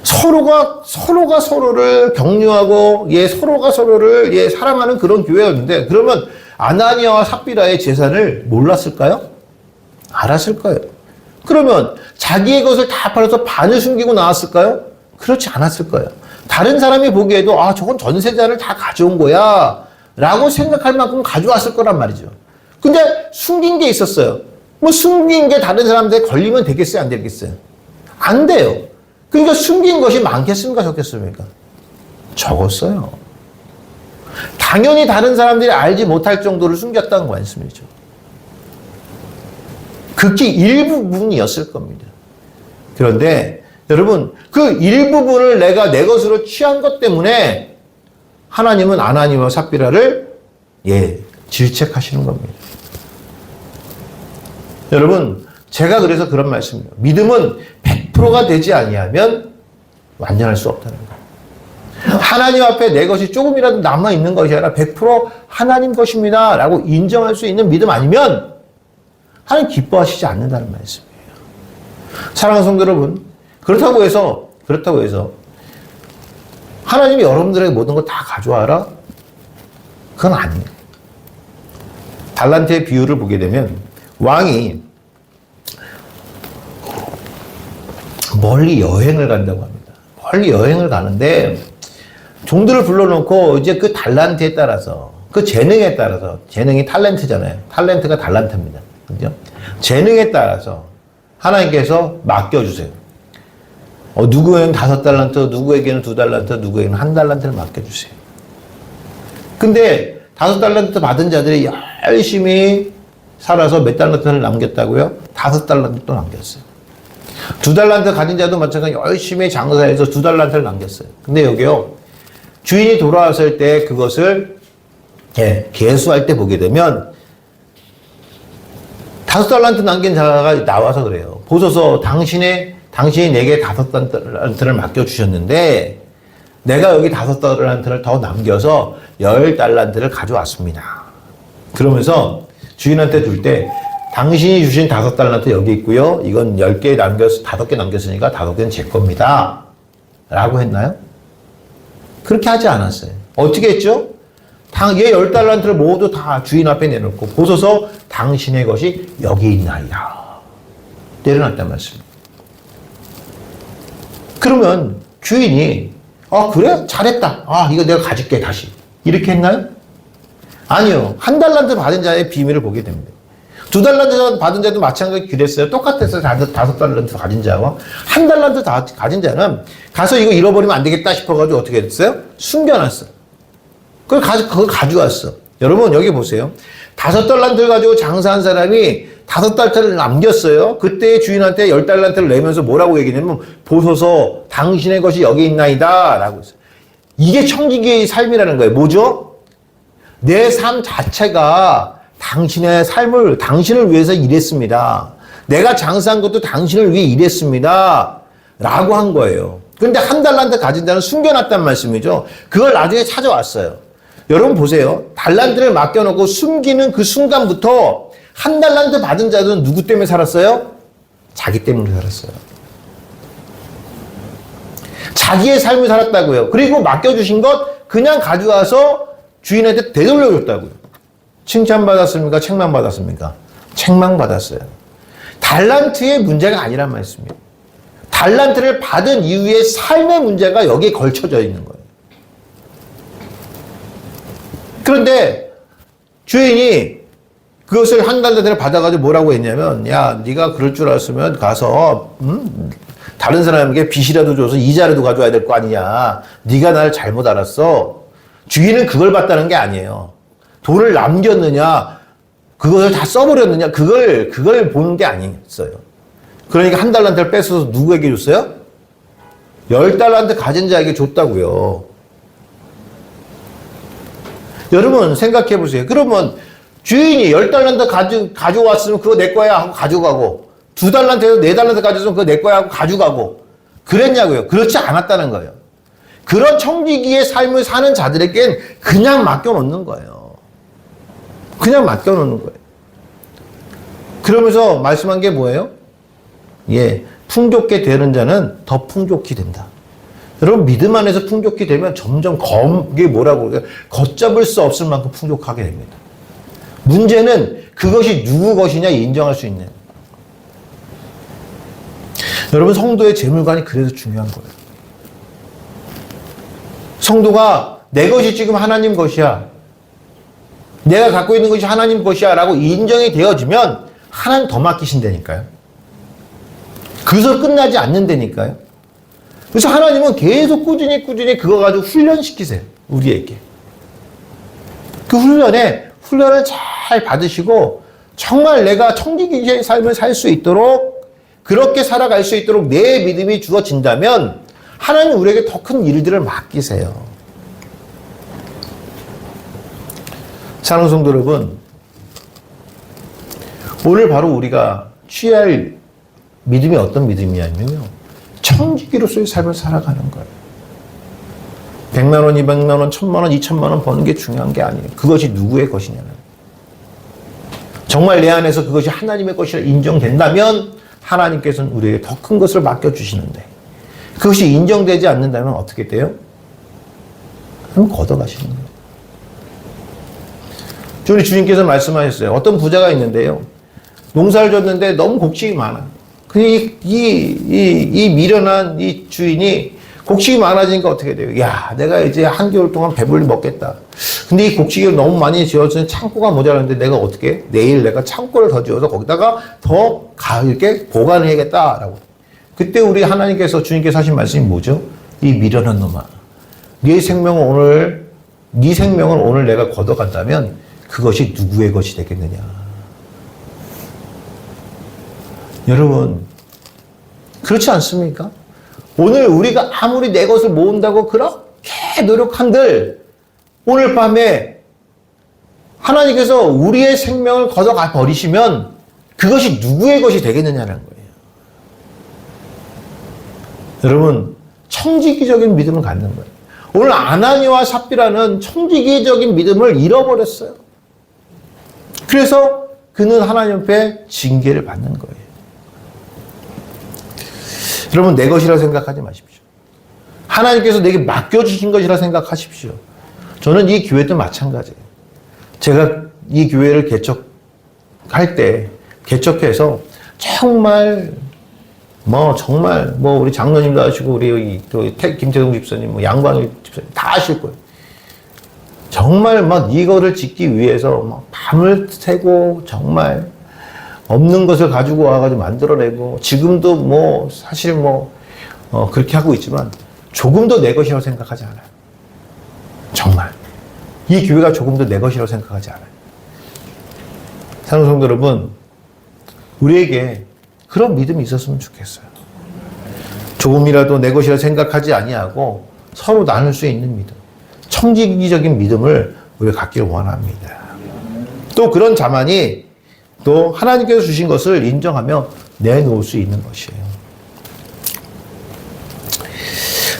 서로가 서로를 격려하고 서로가 서로를 사랑하는 그런 교회였는데 그러면 아나니아와 삽비라의 재산을 몰랐을까요? 알았을 거예요. 그러면 자기의 것을 다 팔아서 반을 숨기고 나왔을까요? 그렇지 않았을 거예요. 다른 사람이 보기에도 저건 전세자를 다 가져온 거야 라고 생각할 만큼 가져왔을 거란 말이죠. 근데 숨긴 게 있었어요. 숨긴 게 다른 사람들에 걸리면 되겠어요? 안 되겠어요? 안 돼요. 그러니까 숨긴 것이 많겠습니까? 적겠습니까? 적었어요. 당연히 다른 사람들이 알지 못할 정도를 숨겼다는 말씀이죠. 극히 일부분이었을 겁니다. 그런데 여러분, 그 일부분을 내가 내 것으로 취한 것 때문에 하나님은 아나니와 삽비라를 질책하시는 겁니다. 여러분, 제가 그래서 그런 말씀이에요. 믿음은 100%가 되지 아니하면 완전할 수 없다는 거예요. 하나님 앞에 내 것이 조금이라도 남아있는 것이 아니라 100% 하나님 것입니다 라고 인정할 수 있는 믿음 아니면 하나님 기뻐하시지 않는다는 말씀이에요. 사랑하는 성도 여러분, 그렇다고 해서 하나님이 여러분들에게 모든 걸 다 가져와라? 그건 아니에요. 달란트의 비유를 보게 되면 왕이 멀리 여행을 간다고 합니다. 멀리 여행을 가는데 종들을 불러놓고 이제 그 달란트에 따라서, 그 재능에 따라서, 재능이 탤런트잖아요. 탤런트가 달란트입니다. 그죠? 재능에 따라서 하나님께서 맡겨주세요. 누구에게는 5달란트, 누구에게는 2달란트, 누구에게는 1달란트를 맡겨주세요. 근데 5달란트 받은 자들이 열심히 살아서 몇 달란트를 남겼다고요? 5달란트 또 남겼어요. 2달란트 가진 자도 마찬가지로 열심히 장사해서 2달란트를 남겼어요. 근데 여기요, 주인이 돌아왔을 때 그것을 계수할 때 보게 되면 5달란트 남긴 자가 나와서 그래요. 보소서, 당신이 내게 5달란트를 맡겨주셨는데 내가 여기 5달란트를 더 남겨서 10달란트를 가져왔습니다. 그러면서 주인한테 줄 때 당신이 주신 5달란트 여기 있고요. 이건 5개 남겼으니까 5개는 제 겁니다. 라고 했나요? 그렇게 하지 않았어요. 어떻게 했죠? 얘 10달란트를 모두 다 주인 앞에 내놓고 보소서, 당신의 것이 여기 있나이다. 내려놨단 말씀입니다. 그러면 주인이 그래? 잘했다. 이거 내가 가질게 다시. 이렇게 했나요? 아니요. 1달란트 받은 자의 비밀을 보게 됩니다. 2달란트 받은 자도 마찬가지로 그랬어요. 똑같았어요. 5달란트 가진 자와 1달란트 가진 자는 가서 이거 잃어버리면 안 되겠다 싶어가지고 어떻게 했어요? 숨겨놨어. 그걸 가져왔어. 여러분 여기 보세요. 5달란트를 가지고 장사한 사람이 5달란트를 남겼어요. 그때 주인한테 10달란트를 내면서 뭐라고 얘기냐면 보소서, 당신의 것이 여기 있나이다 라고 했어요. 이게 청지기의 삶이라는 거예요. 뭐죠? 내 삶 자체가 당신을 위해서 일했습니다. 내가 장사한 것도 당신을 위해 일했습니다. 라고 한 거예요. 근데 1달란트 가진 자는 숨겨놨단 말씀이죠. 그걸 나중에 찾아왔어요. 여러분 보세요. 달란트를 맡겨놓고 숨기는 그 순간부터 1달란트 받은 자들은 누구 때문에 살았어요? 자기 때문에 살았어요. 자기의 삶을 살았다고요. 그리고 맡겨주신 것 그냥 가져와서 주인한테 되돌려줬다고요. 칭찬받았습니까? 책망받았습니까? 책망받았어요. 달란트의 문제가 아니란 말씀이에요. 달란트를 받은 이후의 삶의 문제가 여기에 걸쳐져 있는 거예요. 그런데 주인이 그것을 1달란트를 받아가지고 뭐라고 했냐면, 야, 네가 그럴 줄 알았으면 가서 다른 사람에게 빚이라도 줘서 이자라도 가져와야 될 거 아니냐. 네가 나를 잘못 알았어. 주인은 그걸 봤다는 게 아니에요. 돈을 남겼느냐, 그것을 다 써버렸느냐, 그걸 보는 게 아니었어요. 그러니까 1달란트를 뺏어서 누구에게 줬어요? 10달란트 가진 자에게 줬다고요. 여러분 생각해 보세요. 그러면 주인이 10달란트 가져왔으면 그거 내 거야 하고 가져가고, 2달란트에서 4달란트 가져왔으면 그거 내 거야 하고 가져가고 그랬냐고요? 그렇지 않았다는 거예요. 그런 청지기의 삶을 사는 자들에겐 그냥 맡겨놓는 거예요. 그냥 맡겨놓는 거예요. 그러면서 말씀한 게 뭐예요? 풍족게 되는 자는 더 풍족히 된다. 여러분 믿음 안에서 풍족히 되면 점점 이게 뭐라고 그래요? 걷잡을 수 없을 만큼 풍족하게 됩니다. 문제는 그것이 누구 것이냐 인정할 수 있는. 여러분 성도의 재물관이 그래서 중요한 거예요. 성도가 내 것이 지금 하나님 것이야, 내가 갖고 있는 것이 하나님 것이야 라고 인정이 되어지면 하나님 더 맡기신다니까요. 그래서 끝나지 않는다니까요. 그래서 하나님은 계속 꾸준히 그거 가지고 훈련시키세요. 우리에게. 그 훈련을 잘 받으시고 정말 내가 청지기의 삶을 살 수 있도록 그렇게 살아갈 수 있도록 내 믿음이 주어진다면 하나님 우리에게 더 큰 일들을 맡기세요. 사랑하는 성도 여러분, 오늘 바로 우리가 취할 믿음이 어떤 믿음이냐면요, 청지기로서의 삶을 살아가는 거예요. 100만 원, 200만 원, 1000만 원, 2000만 원 버는 게 중요한 게 아니에요. 그것이 누구의 것이냐는. 정말 내 안에서 그것이 하나님의 것이라 인정된다면 하나님께서는 우리에게 더 큰 것을 맡겨주시는데, 그것이 인정되지 않는다면 어떻게 돼요? 그럼 걷어가시는 거예요. 우리 주님께서 말씀하셨어요. 어떤 부자가 있는데요, 농사를 줬는데 너무 곡식이 많아. 이 미련한 이 주인이 곡식이 많아지니까 어떻게 돼요? 야, 내가 이제 한겨울 동안 배불리 먹겠다. 근데 이 곡식이 너무 많이 지어서 창고가 모자라는데 내가 어떻게? 내일 내가 창고를 더 지어서 거기다가 더 이렇게 보관해야겠다라고. 그때 우리 하나님께서, 주님께서 하신 말씀이 뭐죠? 이 미련한 놈아, 네 생명을 오늘 내가 걷어간다면 그것이 누구의 것이 되겠느냐. 여러분, 그렇지 않습니까? 오늘 우리가 아무리 내 것을 모은다고 그렇게 노력한들 오늘 밤에 하나님께서 우리의 생명을 걷어가 버리시면 그것이 누구의 것이 되겠느냐는 거예요. 여러분, 청지기적인 믿음을 갖는 거예요. 오늘 아나니와 삽비라는 청지기적인 믿음을 잃어버렸어요. 그래서 그는 하나님 앞에 징계를 받는 거예요. 여러분, 내 것이라 생각하지 마십시오. 하나님께서 내게 맡겨주신 것이라 생각하십시오. 저는 이 교회도 마찬가지예요. 제가 이 교회를 개척해서 정말 우리 장로님도 하시고 우리 김태동 집사님, 양광일 집사님 다 하실 거예요. 정말 이거를 짓기 위해서 밤을 새고 정말 없는 것을 가지고 와가지고 만들어내고, 지금도 사실 그렇게 하고 있지만 조금도 내 것이라고 생각하지 않아요. 정말. 이 교회가 조금도 내 것이라고 생각하지 않아요. 사랑하는 성도 여러분, 우리에게 그런 믿음이 있었으면 좋겠어요. 조금이라도 내 것이라 생각하지 아니하고 서로 나눌 수 있는 믿음, 청지기적인 믿음을 우리가 갖기를 원합니다. 또 그런 자만이 또 하나님께서 주신 것을 인정하며 내놓을 수 있는 것이에요.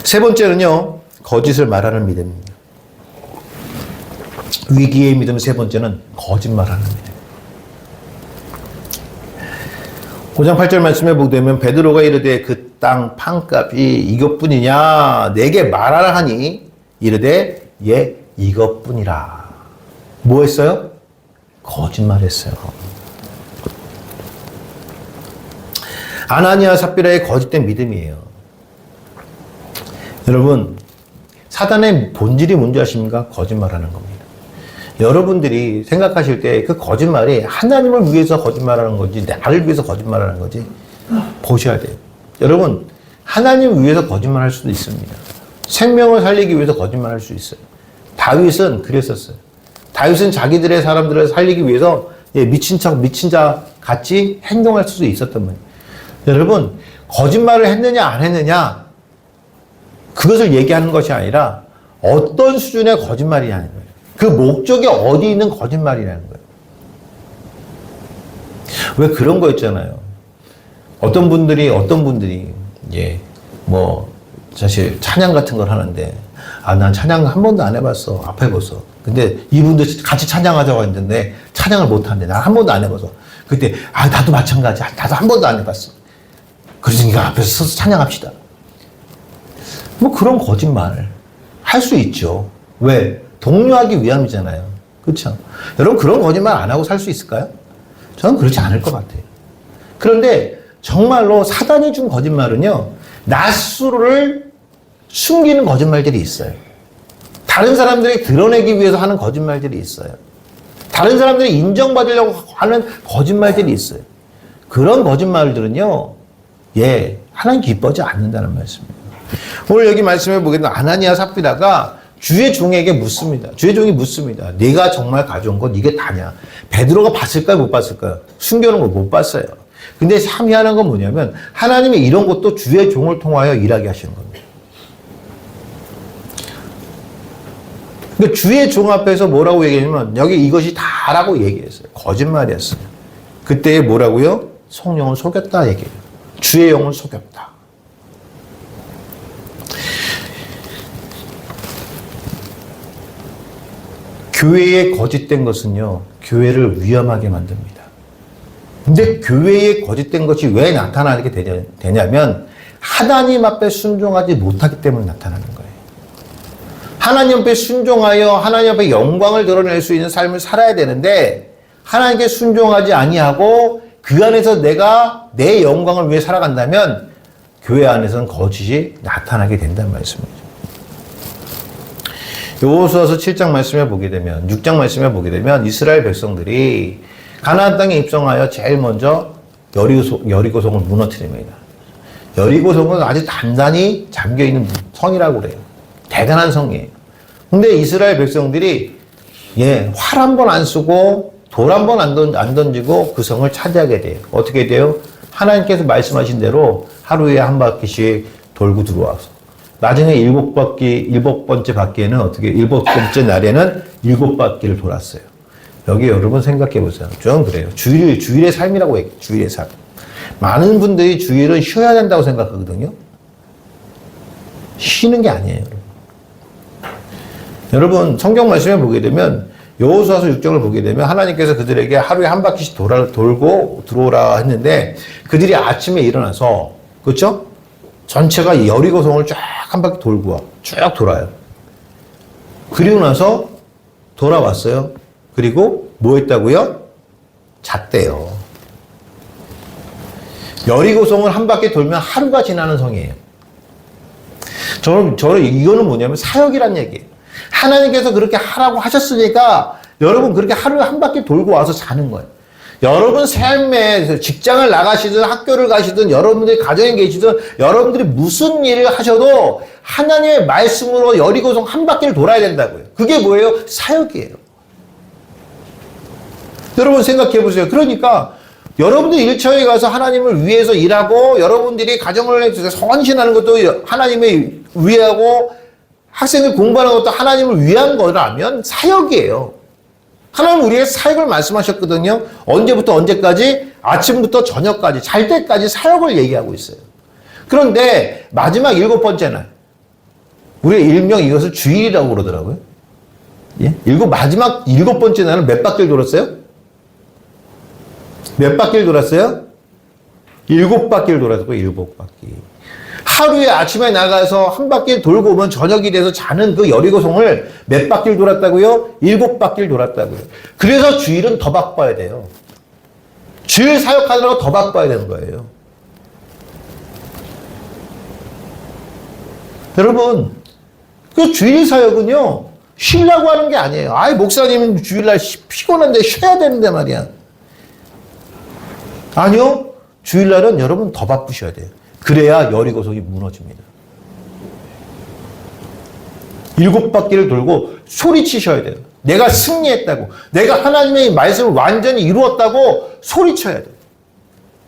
세 번째는요, 거짓을 말하는 믿음입니다. 위기의 믿음 세 번째는 거짓말하는 믿음. 5장 8절 말씀에 보게 되면 베드로가 이르되 그 땅 판값이 이것뿐이냐 내게 말하라 하니 이르되 예 이것뿐이라. 뭐 했어요? 거짓말했어요. 아나니아 삽비라의 거짓된 믿음이에요. 여러분, 사단의 본질이 뭔지 아십니까? 거짓말하는 겁니다. 여러분들이 생각하실 때 그 거짓말이 하나님을 위해서 거짓말하는 건지 나를 위해서 거짓말하는 건지 보셔야 돼요. 여러분, 하나님을 위해서 거짓말할 수도 있습니다. 생명을 살리기 위해서 거짓말할 수 있어요. 다윗은 그랬었어요. 다윗은 자기들의 사람들을 살리기 위해서 미친 자 같이 행동할 수도 있었단 말이에요. 여러분, 거짓말을 했느냐 안 했느냐 그것을 얘기하는 것이 아니라 어떤 수준의 거짓말이냐는 거예요. 그 목적이 어디 있는 거짓말이라는 거예요. 왜 그런 거 있잖아요. 어떤 분들이 사실 찬양 같은 걸 하는데 난 찬양 한 번도 안 해봤어. 앞에 해봐서. 근데 이분들 같이 찬양하자고 했는데 찬양을 못하는데 난 한 번도 안 해봐서. 그때 나도 마찬가지야. 나도 한 번도 안 해봤어. 그러니까 앞에서 서서 찬양합시다. 그런 거짓말 할 수 있죠. 왜? 독려하기 위함이잖아요. 그렇죠? 여러분, 그런 거짓말 안 하고 살 수 있을까요? 저는 그렇지 않을 것 같아요. 그런데 정말로 사단이 준 거짓말은요, 나 스스로를 숨기는 거짓말들이 있어요. 다른 사람들이 드러내기 위해서 하는 거짓말들이 있어요. 다른 사람들이 인정받으려고 하는 거짓말들이 있어요. 그런 거짓말들은요, 하나님 기뻐하지 않는다는 말씀입니다. 오늘 여기 말씀해 보게 되면 아나니아 삽비라가 주의 종에게 묻습니다. 주의 종이 묻습니다. 네가 정말 가져온 건 이게 다냐? 베드로가 봤을까요? 못 봤을까요? 숨겨놓은 걸 못 봤어요. 근데 참 희한한 건 뭐냐면 하나님이 이런 것도 주의 종을 통하여 일하게 하시는 겁니다. 그러니까 주의 종 앞에서 뭐라고 얘기하냐면 여기 이것이 다라고 얘기했어요. 거짓말이었어요. 그때 뭐라고요? 성령을 속였다 얘기해요. 주의 영을 속였다. 교회에 거짓된 것은요, 교회를 위험하게 만듭니다. 근데 교회에 거짓된 것이 왜 나타나게 되냐면 하나님 앞에 순종하지 못하기 때문에 나타나는 거예요. 하나님 앞에 순종하여 하나님 앞에 영광을 드러낼 수 있는 삶을 살아야 되는데 하나님께 순종하지 아니하고 그 안에서 내가 내 영광을 위해 살아간다면 교회 안에서는 거짓이 나타나게 된다는 말씀이죠. 여호수아서 7장 말씀에 보게 되면 6장 말씀에 보게 되면 이스라엘 백성들이 가나안 땅에 입성하여 제일 먼저 여리고성을 무너뜨립니다. 여리고성은 아주 단단히 잠겨있는 성이라고 그래요. 대단한 성이에요. 근데 이스라엘 백성들이 활 한 번 안 쓰고 돌 한 번 안 던지고 그 성을 차지하게 돼요. 어떻게 돼요? 하나님께서 말씀하신 대로 하루에 한 바퀴씩 돌고 들어와서 나중에 일곱 번째 바퀴에는 일곱 번째 날에는 7바퀴를 돌았어요. 여기 여러분 생각해 보세요. 좀 그래요. 주일의 삶이라고 해요. 주일의 삶. 많은 분들이 주일은 쉬어야 된다고 생각하거든요. 쉬는 게 아니에요. 여러분 성경 말씀에 보게 되면 여호수아서 6장을 보게 되면 하나님께서 그들에게 하루에 한 바퀴씩 돌고 들어오라 했는데 그들이 아침에 일어나서 그렇죠? 전체가 여리고성을 쫙 한 바퀴 돌고 와. 쭉 돌아요. 그리고 나서 돌아왔어요. 그리고 뭐 했다고요? 잤대요. 여리고성을 한 바퀴 돌면 하루가 지나는 성이에요. 저는 이거는 뭐냐면 사역이란 얘기예요. 하나님께서 그렇게 하라고 하셨으니까 여러분 그렇게 하루에 한 바퀴 돌고 와서 자는 거예요. 여러분 삶에 직장을 나가시든 학교를 가시든 여러분들이 가정에 계시든 여러분들이 무슨 일을 하셔도 하나님의 말씀으로 여리고성 한 바퀴를 돌아야 된다고요. 그게 뭐예요? 사역이에요. 여러분 생각해 보세요. 그러니까 여러분들 일처에 가서 하나님을 위해서 일하고 여러분들이 가정을 해서 헌신하는 것도 하나님을 위하고 학생들 공부하는 것도 하나님을 위한 거라면 사역이에요. 하나님은 우리의 사역을 말씀하셨거든요. 언제부터 언제까지? 아침부터 저녁까지, 잘 때까지 사역을 얘기하고 있어요. 그런데 마지막 7번째 날, 우리 일명 이것을 주일이라고 그러더라고요. 마지막 7번째 날은 몇 바퀴를 돌았어요? 몇 바퀴를 돌았어요? 7바퀴를 돌았어요. 7바퀴. 하루에 아침에 나가서 한 바퀴 돌고 오면 저녁이 돼서 자는 그 여리고성을 몇 바퀴를 돌았다고요? 7바퀴를 돌았다고요. 그래서 주일은 더 바빠야 돼요. 주일 사역하느라고 더 바빠야 되는 거예요. 여러분, 그 주일 사역은요, 쉬려고 하는 게 아니에요. 목사님은 주일날 피곤한데 쉬어야 되는데 말이야. 아니요. 주일날은 여러분 더 바쁘셔야 돼요. 그래야 여리고성이 무너집니다. 7바퀴를 돌고 소리치셔야 돼요. 내가 승리했다고. 내가 하나님의 말씀을 완전히 이루었다고 소리쳐야 돼요.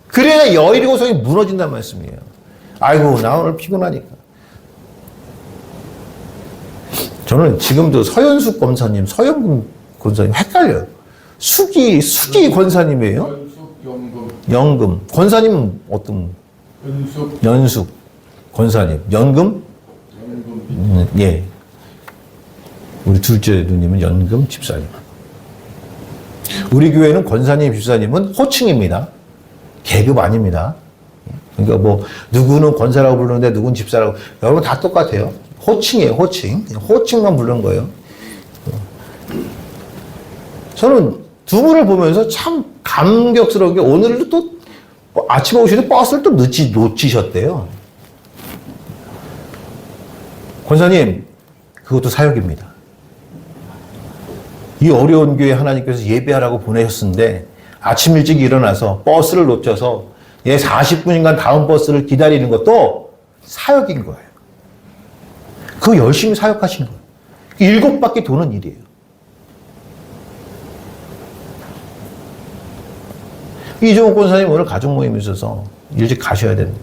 그래야 여리고성이 무너진다는 말씀이에요. 나 오늘 피곤하니까. 저는 지금도 서현숙 권사님, 서영금 권사님 헷갈려요. 숙이 권사님이에요? 연금. 권사님은 어떤? 연숙 권사님. 연금? 예. 우리 둘째 누님은 연금 집사님. 우리 교회는 권사님, 집사님은 호칭입니다. 계급 아닙니다. 그러니까 누구는 권사라고 부르는데 누구는 집사라고. 여러분 다 똑같아요. 호칭이에요, 호칭. 호칭만 부르는 거예요. 저는 두 분을 보면서 참 감격스러운 게 오늘도 또 아침에 오시는데 버스를 또 놓치셨대요. 권사님, 그것도 사역입니다. 이 어려운 교회 하나님께서 예배하라고 보내셨는데 아침 일찍 일어나서 버스를 놓쳐서 40분인간 다음 버스를 기다리는 것도 사역인 거예요. 그거 열심히 사역하신 거예요. 7바퀴 도는 일이에요. 이종욱 권사님 오늘 가족 모임 있어서 일찍 가셔야 된다.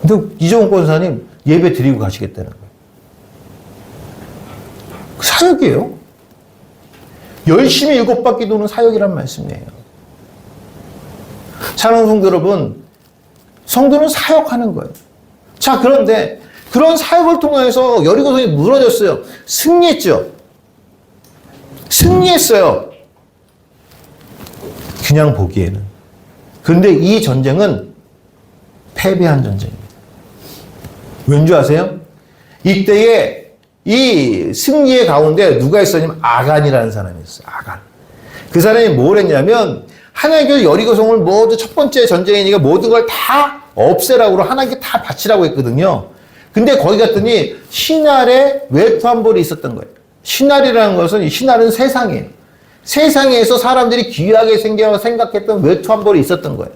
근데 이종욱 권사님 예배 드리고 가시겠다는 거예요. 사역이에요. 열심히 7바퀴 도는 사역이란 말씀이에요. 사랑하는 성도 여러분, 성도는 사역하는 거예요. 자, 그런데 그런 사역을 통해서 여리고성이 무너졌어요. 승리했죠. 승리했어요. 그냥 보기에는. 그런데 이 전쟁은 패배한 전쟁입니다. 왠지 아세요? 이때에 이 승리의 가운데 누가 있었냐면 아간이라는 사람이 있어요. 아간. 그 사람이 뭘 했냐면 하나님께서 여리고성을 모두 첫 번째 전쟁이니까 모든 걸 다 없애라고 하나님께 다 바치라고 했거든요. 근데 거기 갔더니 신할의 외투한벌이 있었던 거예요. 신할이라는 것은, 신할은 세상이에요. 세상에서 사람들이 귀하게 생각했던 외투한벌이 있었던 거예요.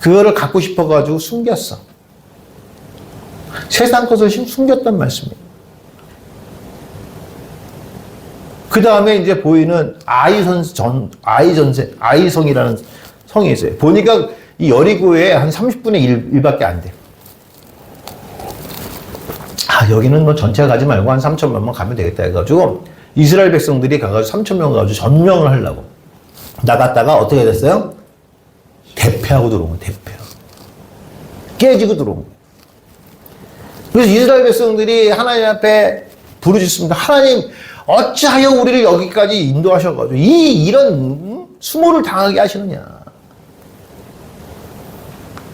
그거를 갖고 싶어가지고 숨겼어. 세상 것을 숨겼단 말씀이에요. 그 다음에 이제 보이는 아이성이라는 성이 있어요. 보니까 이 여리고에 한 30분의 1밖에 안 돼요. 아, 여기는 뭐 전체 가지 말고 한 3,000명만 가면 되겠다 해가지고 이스라엘 백성들이 가가지고 3,000명 가가지고 전명을 하려고 나갔다가 어떻게 됐어요? 대패하고 들어온 거예요. 대패하고. 깨지고 들어온 거예요. 그래서 이스라엘 백성들이 하나님 앞에 부르짖습니다. 하나님, 어찌하여 우리를 여기까지 인도하셔가지고 이런 수모를 당하게 하시느냐.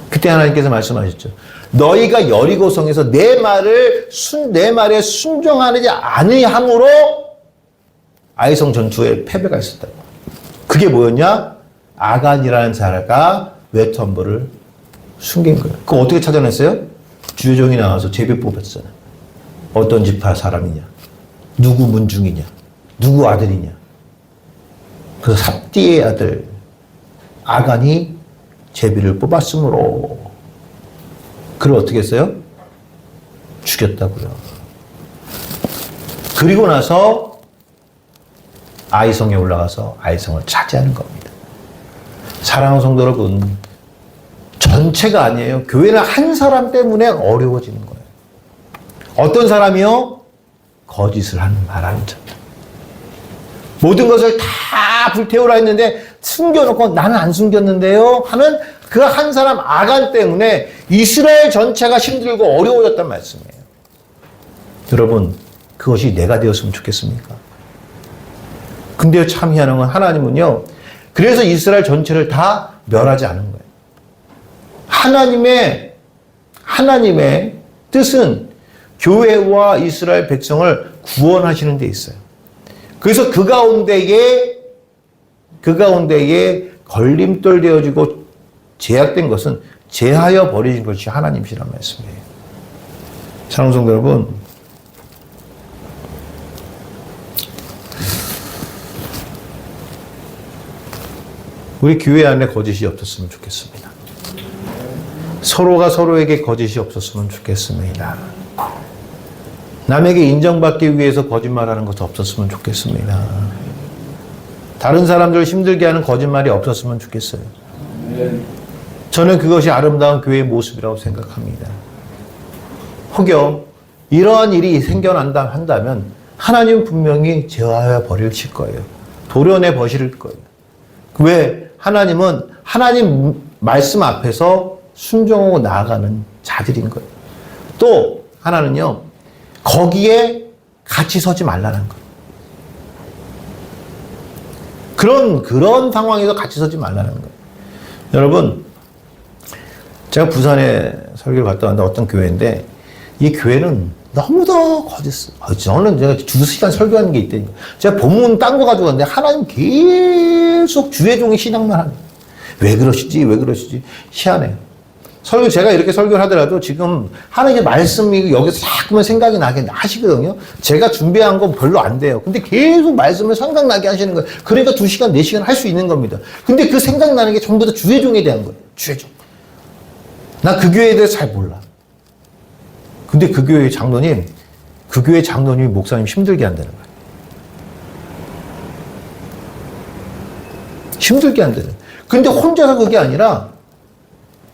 그때 하나님께서 말씀하셨죠. 너희가 여리고성에서 내 말에 순종하지 않으함으로 아이성 전투에 패배가 있었다고. 그게 뭐였냐? 아간이라는 자가 외투한벌을 숨긴 거예요. 그거 어떻게 찾아냈어요? 주여종이 나와서 제비 뽑았잖아요. 어떤 지파 사람이냐? 누구 문중이냐? 누구 아들이냐? 그 삽디의 아들 아간이 제비를 뽑았으므로 그를 어떻게 했어요? 죽였다고요. 그리고 나서 아이성에 올라가서 아이성을 차지하는 겁니다. 사랑하는 성도 여러분, 전체가 아니에요. 교회는 한 사람 때문에 어려워지는 거예요. 어떤 사람이요? 거짓을 하는 말하는 자. 모든 것을 다 불태우라 했는데 숨겨놓고 나는 안 숨겼는데요 하는 그 한 사람 아간 때문에 이스라엘 전체가 힘들고 어려워졌단 말씀이에요. 여러분, 그것이 내가 되었으면 좋겠습니까? 근데 참 희한한 건 하나님은요, 그래서 이스라엘 전체를 다 멸하지 않은 거예요. 하나님의 뜻은 교회와 이스라엘 백성을 구원하시는 데 있어요. 그래서 그 가운데에 걸림돌 되어지고 제약된 것은 제하여 버리신 것이 하나님이시란 말씀이에요. 사랑하는 성도 여러분, 우리 교회 안에 거짓이 없었으면 좋겠습니다. 서로가 서로에게 거짓이 없었으면 좋겠습니다. 남에게 인정받기 위해서 거짓말하는 것도 없었으면 좋겠습니다. 다른 사람들을 힘들게 하는 거짓말이 없었으면 좋겠어요. 저는 그것이 아름다운 교회의 모습이라고 생각합니다. 혹여 이러한 일이 생겨난다 한다면 하나님은 분명히 제어하여 버리실 거예요. 도련해 버실 거예요. 왜? 하나님은 하나님 말씀 앞에서 순종하고 나아가는 자들인 거예요. 또 하나는요, 거기에 같이 서지 말라는 거예요. 그런 상황에서 같이 서지 말라는 거예요. 여러분, 제가 부산에 설교를 갔다 왔는데 어떤 교회인데 이 교회는 너무도 거짓. 저는 제가 2시간 설교하는 게 있다니까. 제가 본문 딴 거 가지고 갔는데 하나님 계속 주의 종의 신앙만 하는. 왜 그러시지? 희한해요. 제가 이렇게 설교를 하더라도 지금 하나님의 말씀이 여기서 자꾸만 생각이 나게 하시거든요. 제가 준비한 건 별로 안 돼요. 근데 계속 말씀을 생각나게 하시는 거예요. 그러니까 2시간, 4시간 할 수 있는 겁니다. 근데 그 생각나는 게 전부 다 주의 종에 대한 거예요. 주의 종. 나 그 교회에 대해서 잘 몰라. 근데 그 교회 장로님이 목사님 힘들게 한다는 거예요. 힘들게 한다는. 근데 혼자서 그게 아니라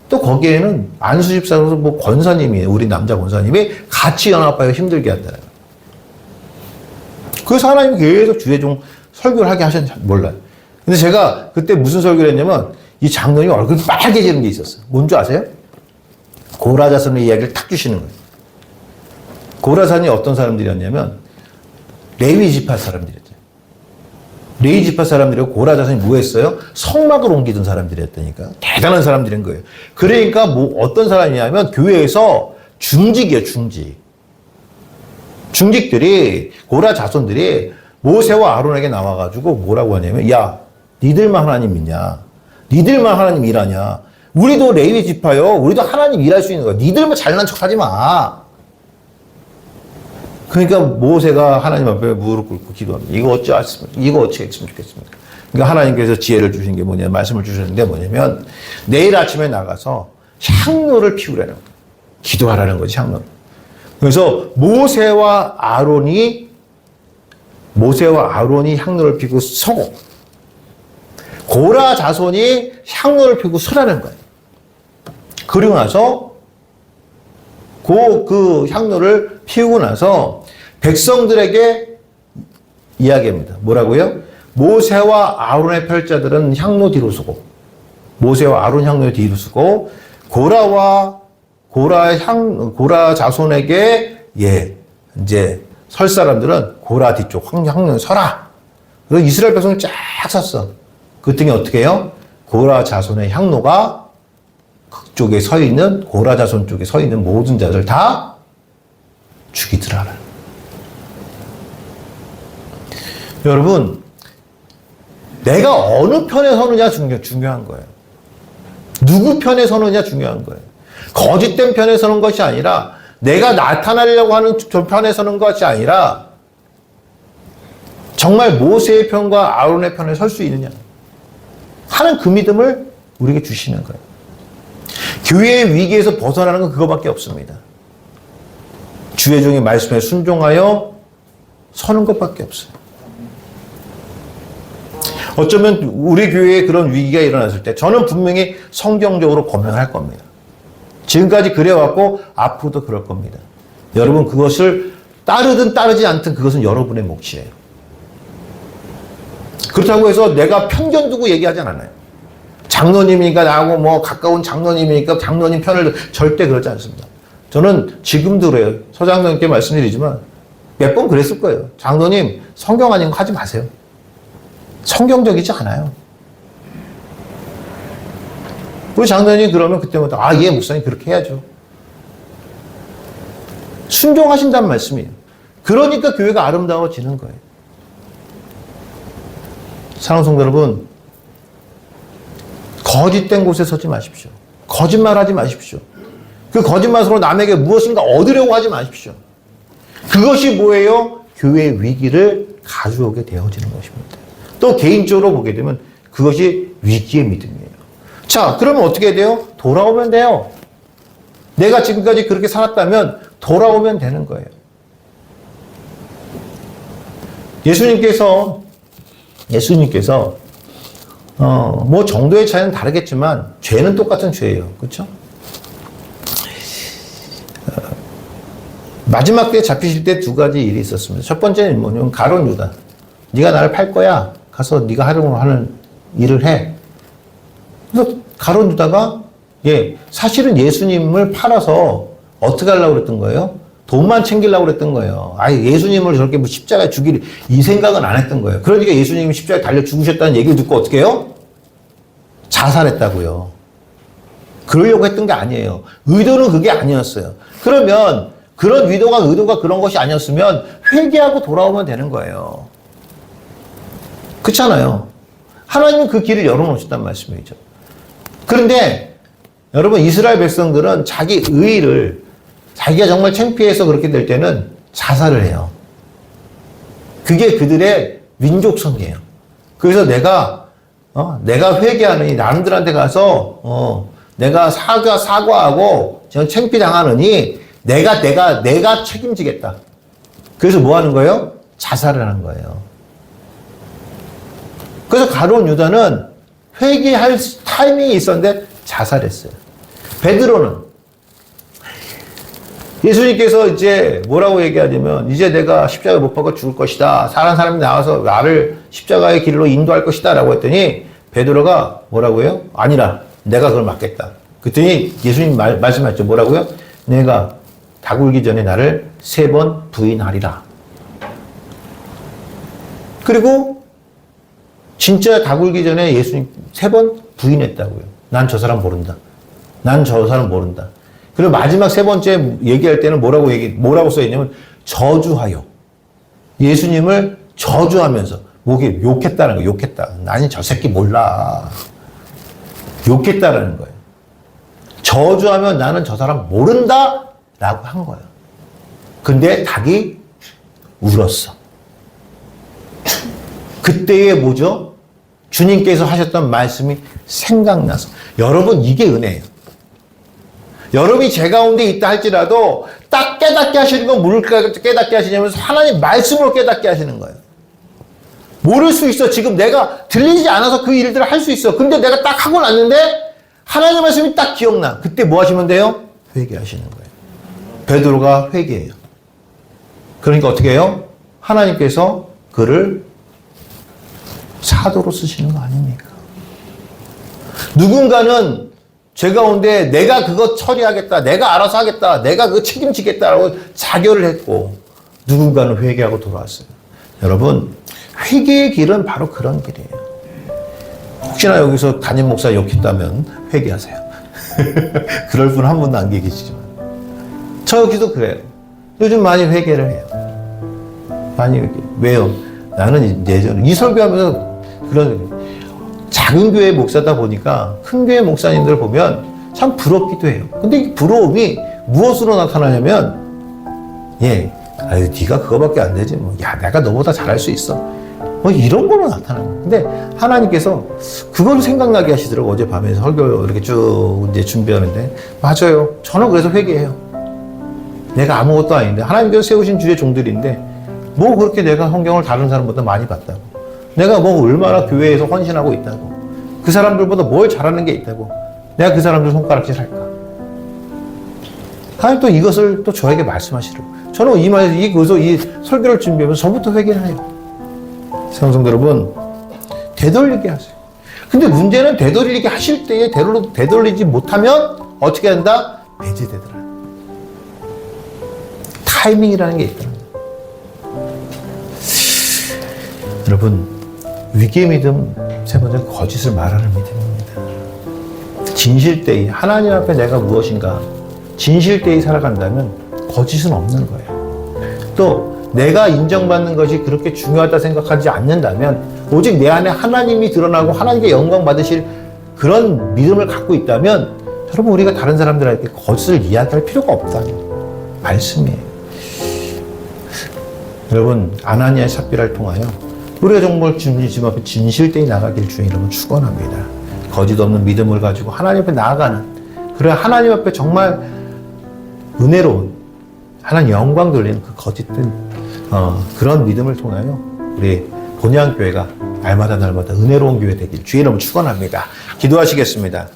또 거기에는 안수집사로서 뭐 권사님이에요. 우리 남자 권사님이 같이 연합하여 힘들게 한다는. 그래서 하나님이 계속 주에 좀 설교를 하게 하셨는지 몰라요. 근데 제가 그때 무슨 설교를 했냐면 이 장로님이 얼굴이 빨개지는 게 있었어요. 뭔지 아세요? 고라자손의 이야기를 탁 주시는 거예요. 고라산이 어떤 사람들이었냐면 레위 지파 사람들이었죠. 레위 지파 사람들이고 고라자손이 뭐 했어요? 성막을 옮기던 사람들이었다니까. 대단한 사람들인 거예요. 그러니까 뭐 어떤 사람이냐면 교회에서 중직이에요, 중직. 중직들이 고라 자손들이 모세와 아론에게 나와가지고 뭐라고 하냐면 야 니들만 하나님 믿냐? 니들만 하나님 일하냐? 우리도 레위 지파요. 우리도 하나님 일할 수 있는 거야. 니들만 잘난 척하지 마. 그러니까 모세가 하나님 앞에 무릎 꿇고 기도합니다. 이거 어찌 했으면 좋겠습니까? 그러니까 하나님께서 지혜를 주신 게 뭐냐, 말씀을 주셨는데 뭐냐면 내일 아침에 나가서 향로를 피우라는 거예요. 기도하라는 거지, 향로. 그래서 모세와 아론이 향로를 피우고 서고 고라 자손이 향로를 피우고 서라는 거예요. 그리고 나서 그 향로를 피우고 나서 백성들에게 이야기합니다. 뭐라고요? 모세와 아론의 편자들은 향로 뒤로 서고 모세와 아론 향로 뒤로 서고 고라 자손에게 이제 설 사람들은 고라 뒤쪽 향로에 서라. 그래서 이스라엘 백성이 쫙 섰어. 그랬더니 어떻게 해요? 고라 자손의 향로가 그쪽에 서 있는 고라 자손 쪽에 서 있는 모든 자들 다 죽이더라. 여러분, 내가 어느 편에 서느냐 중요한 거예요. 누구 편에 서느냐 중요한 거예요. 거짓된 편에 서는 것이 아니라 내가 나타나려고 하는 편에 서는 것이 아니라 정말 모세의 편과 아론의 편에 설 수 있느냐 하는 그 믿음을 우리에게 주시는 거예요. 교회의 위기에서 벗어나는 건 그거밖에 없습니다. 주의 종의 말씀에 순종하여 서는 것밖에 없어요. 어쩌면 우리 교회에 그런 위기가 일어났을 때 저는 분명히 성경적으로 고민할 겁니다. 지금까지 그래왔고 앞으로도 그럴 겁니다. 여러분 그것을 따르든 따르지 않든 그것은 여러분의 몫이에요. 그렇다고 해서 내가 편견 두고 얘기하지 않아요. 장로님이니까 나하고 뭐 가까운 장로님이니까 장로님 편을 절대 그러지 않습니다. 저는 지금도 그래요. 서장로님께 말씀드리지만 몇 번 그랬을 거예요. 장로님 성경 아닌 거 하지 마세요. 성경적이지 않아요. 우리 장로님 그러면 그때마다 예 목사님 그렇게 해야죠. 순종하신다는 말씀이에요. 그러니까 교회가 아름다워지는 거예요. 사랑하는 성도 여러분, 거짓된 곳에 서지 마십시오. 거짓말하지 마십시오. 그 거짓말으로 남에게 무엇인가 얻으려고 하지 마십시오. 그것이 뭐예요? 교회의 위기를 가져오게 되어지는 것입니다. 또 개인적으로 보게 되면 그것이 위기의 믿음이에요. 자, 그러면 어떻게 돼요? 돌아오면 돼요. 내가 지금까지 그렇게 살았다면 돌아오면 되는 거예요. 예수님께서 뭐 정도의 차이는 다르겠지만 죄는 똑같은 죄예요. 그렇죠? 마지막 때에 잡히실 때 두 가지 일이 있었습니다. 첫 번째는 뭐냐면 가룟 유다. 네가 나를 팔 거야. 가서 네가 하려고 하는 일을 해. 그래서 가룟 유다가 사실은 예수님을 팔아서 어떻게 하려고 그랬던 거예요? 돈만 챙기려고 그랬던 거예요. 예수님을 저렇게 뭐 십자가에 죽일 이 생각은 안 했던 거예요. 그러니까 예수님이 십자가에 달려 죽으셨다는 얘기를 듣고 어떻게 해요? 자살했다고요. 그러려고 했던 게 아니에요. 의도는 그게 아니었어요. 그러면 그런 의도가 그런 것이 아니었으면 회개하고 돌아오면 되는 거예요. 그렇잖아요. 하나님은 그 길을 열어놓으셨단 말씀이죠. 그런데 여러분 이스라엘 백성들은 자기 의의를 자기가 정말 창피해서 그렇게 될 때는 자살을 해요. 그게 그들의 민족성이에요. 그래서 내가 회개하느니 남들한테 가서 내가 사과하고 저 창피당하느니 내가 책임지겠다. 그래서 뭐 하는 거예요? 자살을 하는 거예요. 그래서 가룟 유다는 회개할 타이밍이 있었는데 자살했어요. 베드로는 예수님께서 이제 뭐라고 얘기하냐면 이제 내가 십자가에 못 박아 죽을 것이다. 사랑하는 사람이 나와서 나를 십자가의 길로 인도할 것이다. 라고 했더니 베드로가 뭐라고 해요? 아니라 내가 그걸 맡겠다. 그랬더니 예수님 말씀하셨죠. 뭐라고요? 내가 닭 울기 전에 나를 3번 부인하리라. 그리고 진짜 닭 울기 전에 예수님 3번 부인했다고요. 난 저 사람 모른다. 난 저 사람 모른다. 그리고 마지막 3번째 얘기할 때는 뭐라고 써있냐면 저주하여. 예수님을 저주하면서 목에 욕했다는 거예요. 욕했다. 나는 저 새끼 몰라. 욕했다라는 거예요. 저주하면 나는 저 사람 모른다 라고 한 거예요. 근데 닭이 울었어. 그때에 뭐죠? 주님께서 하셨던 말씀이 생각나서. 여러분, 이게 은혜예요. 여러분이 제 가운데 있다 할지라도 딱 깨닫게 하시는 건 뭘 깨닫게 하시냐면 하나님 말씀으로 깨닫게 하시는 거예요. 모를 수 있어. 지금 내가 들리지 않아서 그 일들을 할 수 있어. 근데 내가 딱 하고 났는데 하나님 말씀이 딱 기억나. 그때 뭐 하시면 돼요? 회개하시는 거예요. 베드로가 회개해요. 그러니까 어떻게 해요? 하나님께서 그를 사도로 쓰시는 거 아닙니까? 누군가는 제 가운데 내가 그거 처리하겠다, 내가 알아서 하겠다, 내가 그거 책임지겠다라고 자결을 했고 누군가는 회개하고 돌아왔어요. 여러분, 회개의 길은 바로 그런 길이에요. 혹시나 여기서 담임 목사 욕했다면 회개하세요. 그럴 분 한 분도 안 계시지만 저 여기도 그래요. 요즘 많이 회개를 해요. 많이 회개. 왜요? 나는 예전에 이 설교하면서 그런 작은 교회 목사다 보니까 큰 교회 목사님들 보면 참 부럽기도 해요. 근데 이 부러움이 무엇으로 나타나냐면 아유 네가 그거밖에 안 되지 뭐. 야 내가 너보다 잘할 수 있어. 뭐 이런 거로 나타나요. 근데 하나님께서 그걸 생각나게 하시더라고. 어젯밤에 설교 이렇게 쭉 이제 준비하는데 맞아요. 저는 그래서 회개해요. 내가 아무것도 아닌데 하나님께서 세우신 주의 종들인데 뭐 그렇게 내가 성경을 다른 사람보다 많이 봤다고. 내가 뭐 얼마나 교회에서 헌신하고 있다고. 그 사람들보다 뭘 잘하는 게 있다고. 내가 그 사람들 손가락질 할까. 하나님 또 이것을 또 저에게 말씀하시려고. 저는 이 설교를 준비하면서 저부터 회개를 해요. 성도 여러분, 되돌리게 하세요. 근데 문제는 되돌리게 하실 때에 되돌리지 못하면 어떻게 한다? 배제되더라. 타이밍이라는 게 있더라. 여러분, 위기의 믿음, 세 번째 거짓을 말하는 믿음입니다. 진실되이 하나님 앞에 내가 무엇인가 진실되이 살아간다면 거짓은 없는 거예요. 또 내가 인정받는 것이 그렇게 중요하다 생각하지 않는다면 오직 내 안에 하나님이 드러나고 하나님께 영광 받으실 그런 믿음을 갖고 있다면 여러분 우리가 다른 사람들에게 거짓을 이야기할 필요가 없다는 말씀이에요. 여러분 아나니아의 삽비라를 통하여 우리가 정말 주님 앞에 진실되이 나가길 주의 이름으로 축원합니다. 거짓 없는 믿음을 가지고 하나님 앞에 나아가는 그래 하나님 앞에 정말 은혜로운 하나님 영광 돌리는 그 거짓된 그런 믿음을 통하여 우리 본향교회가 날마다 은혜로운 교회 되길 주의 이름으로 축원합니다. 기도하시겠습니다.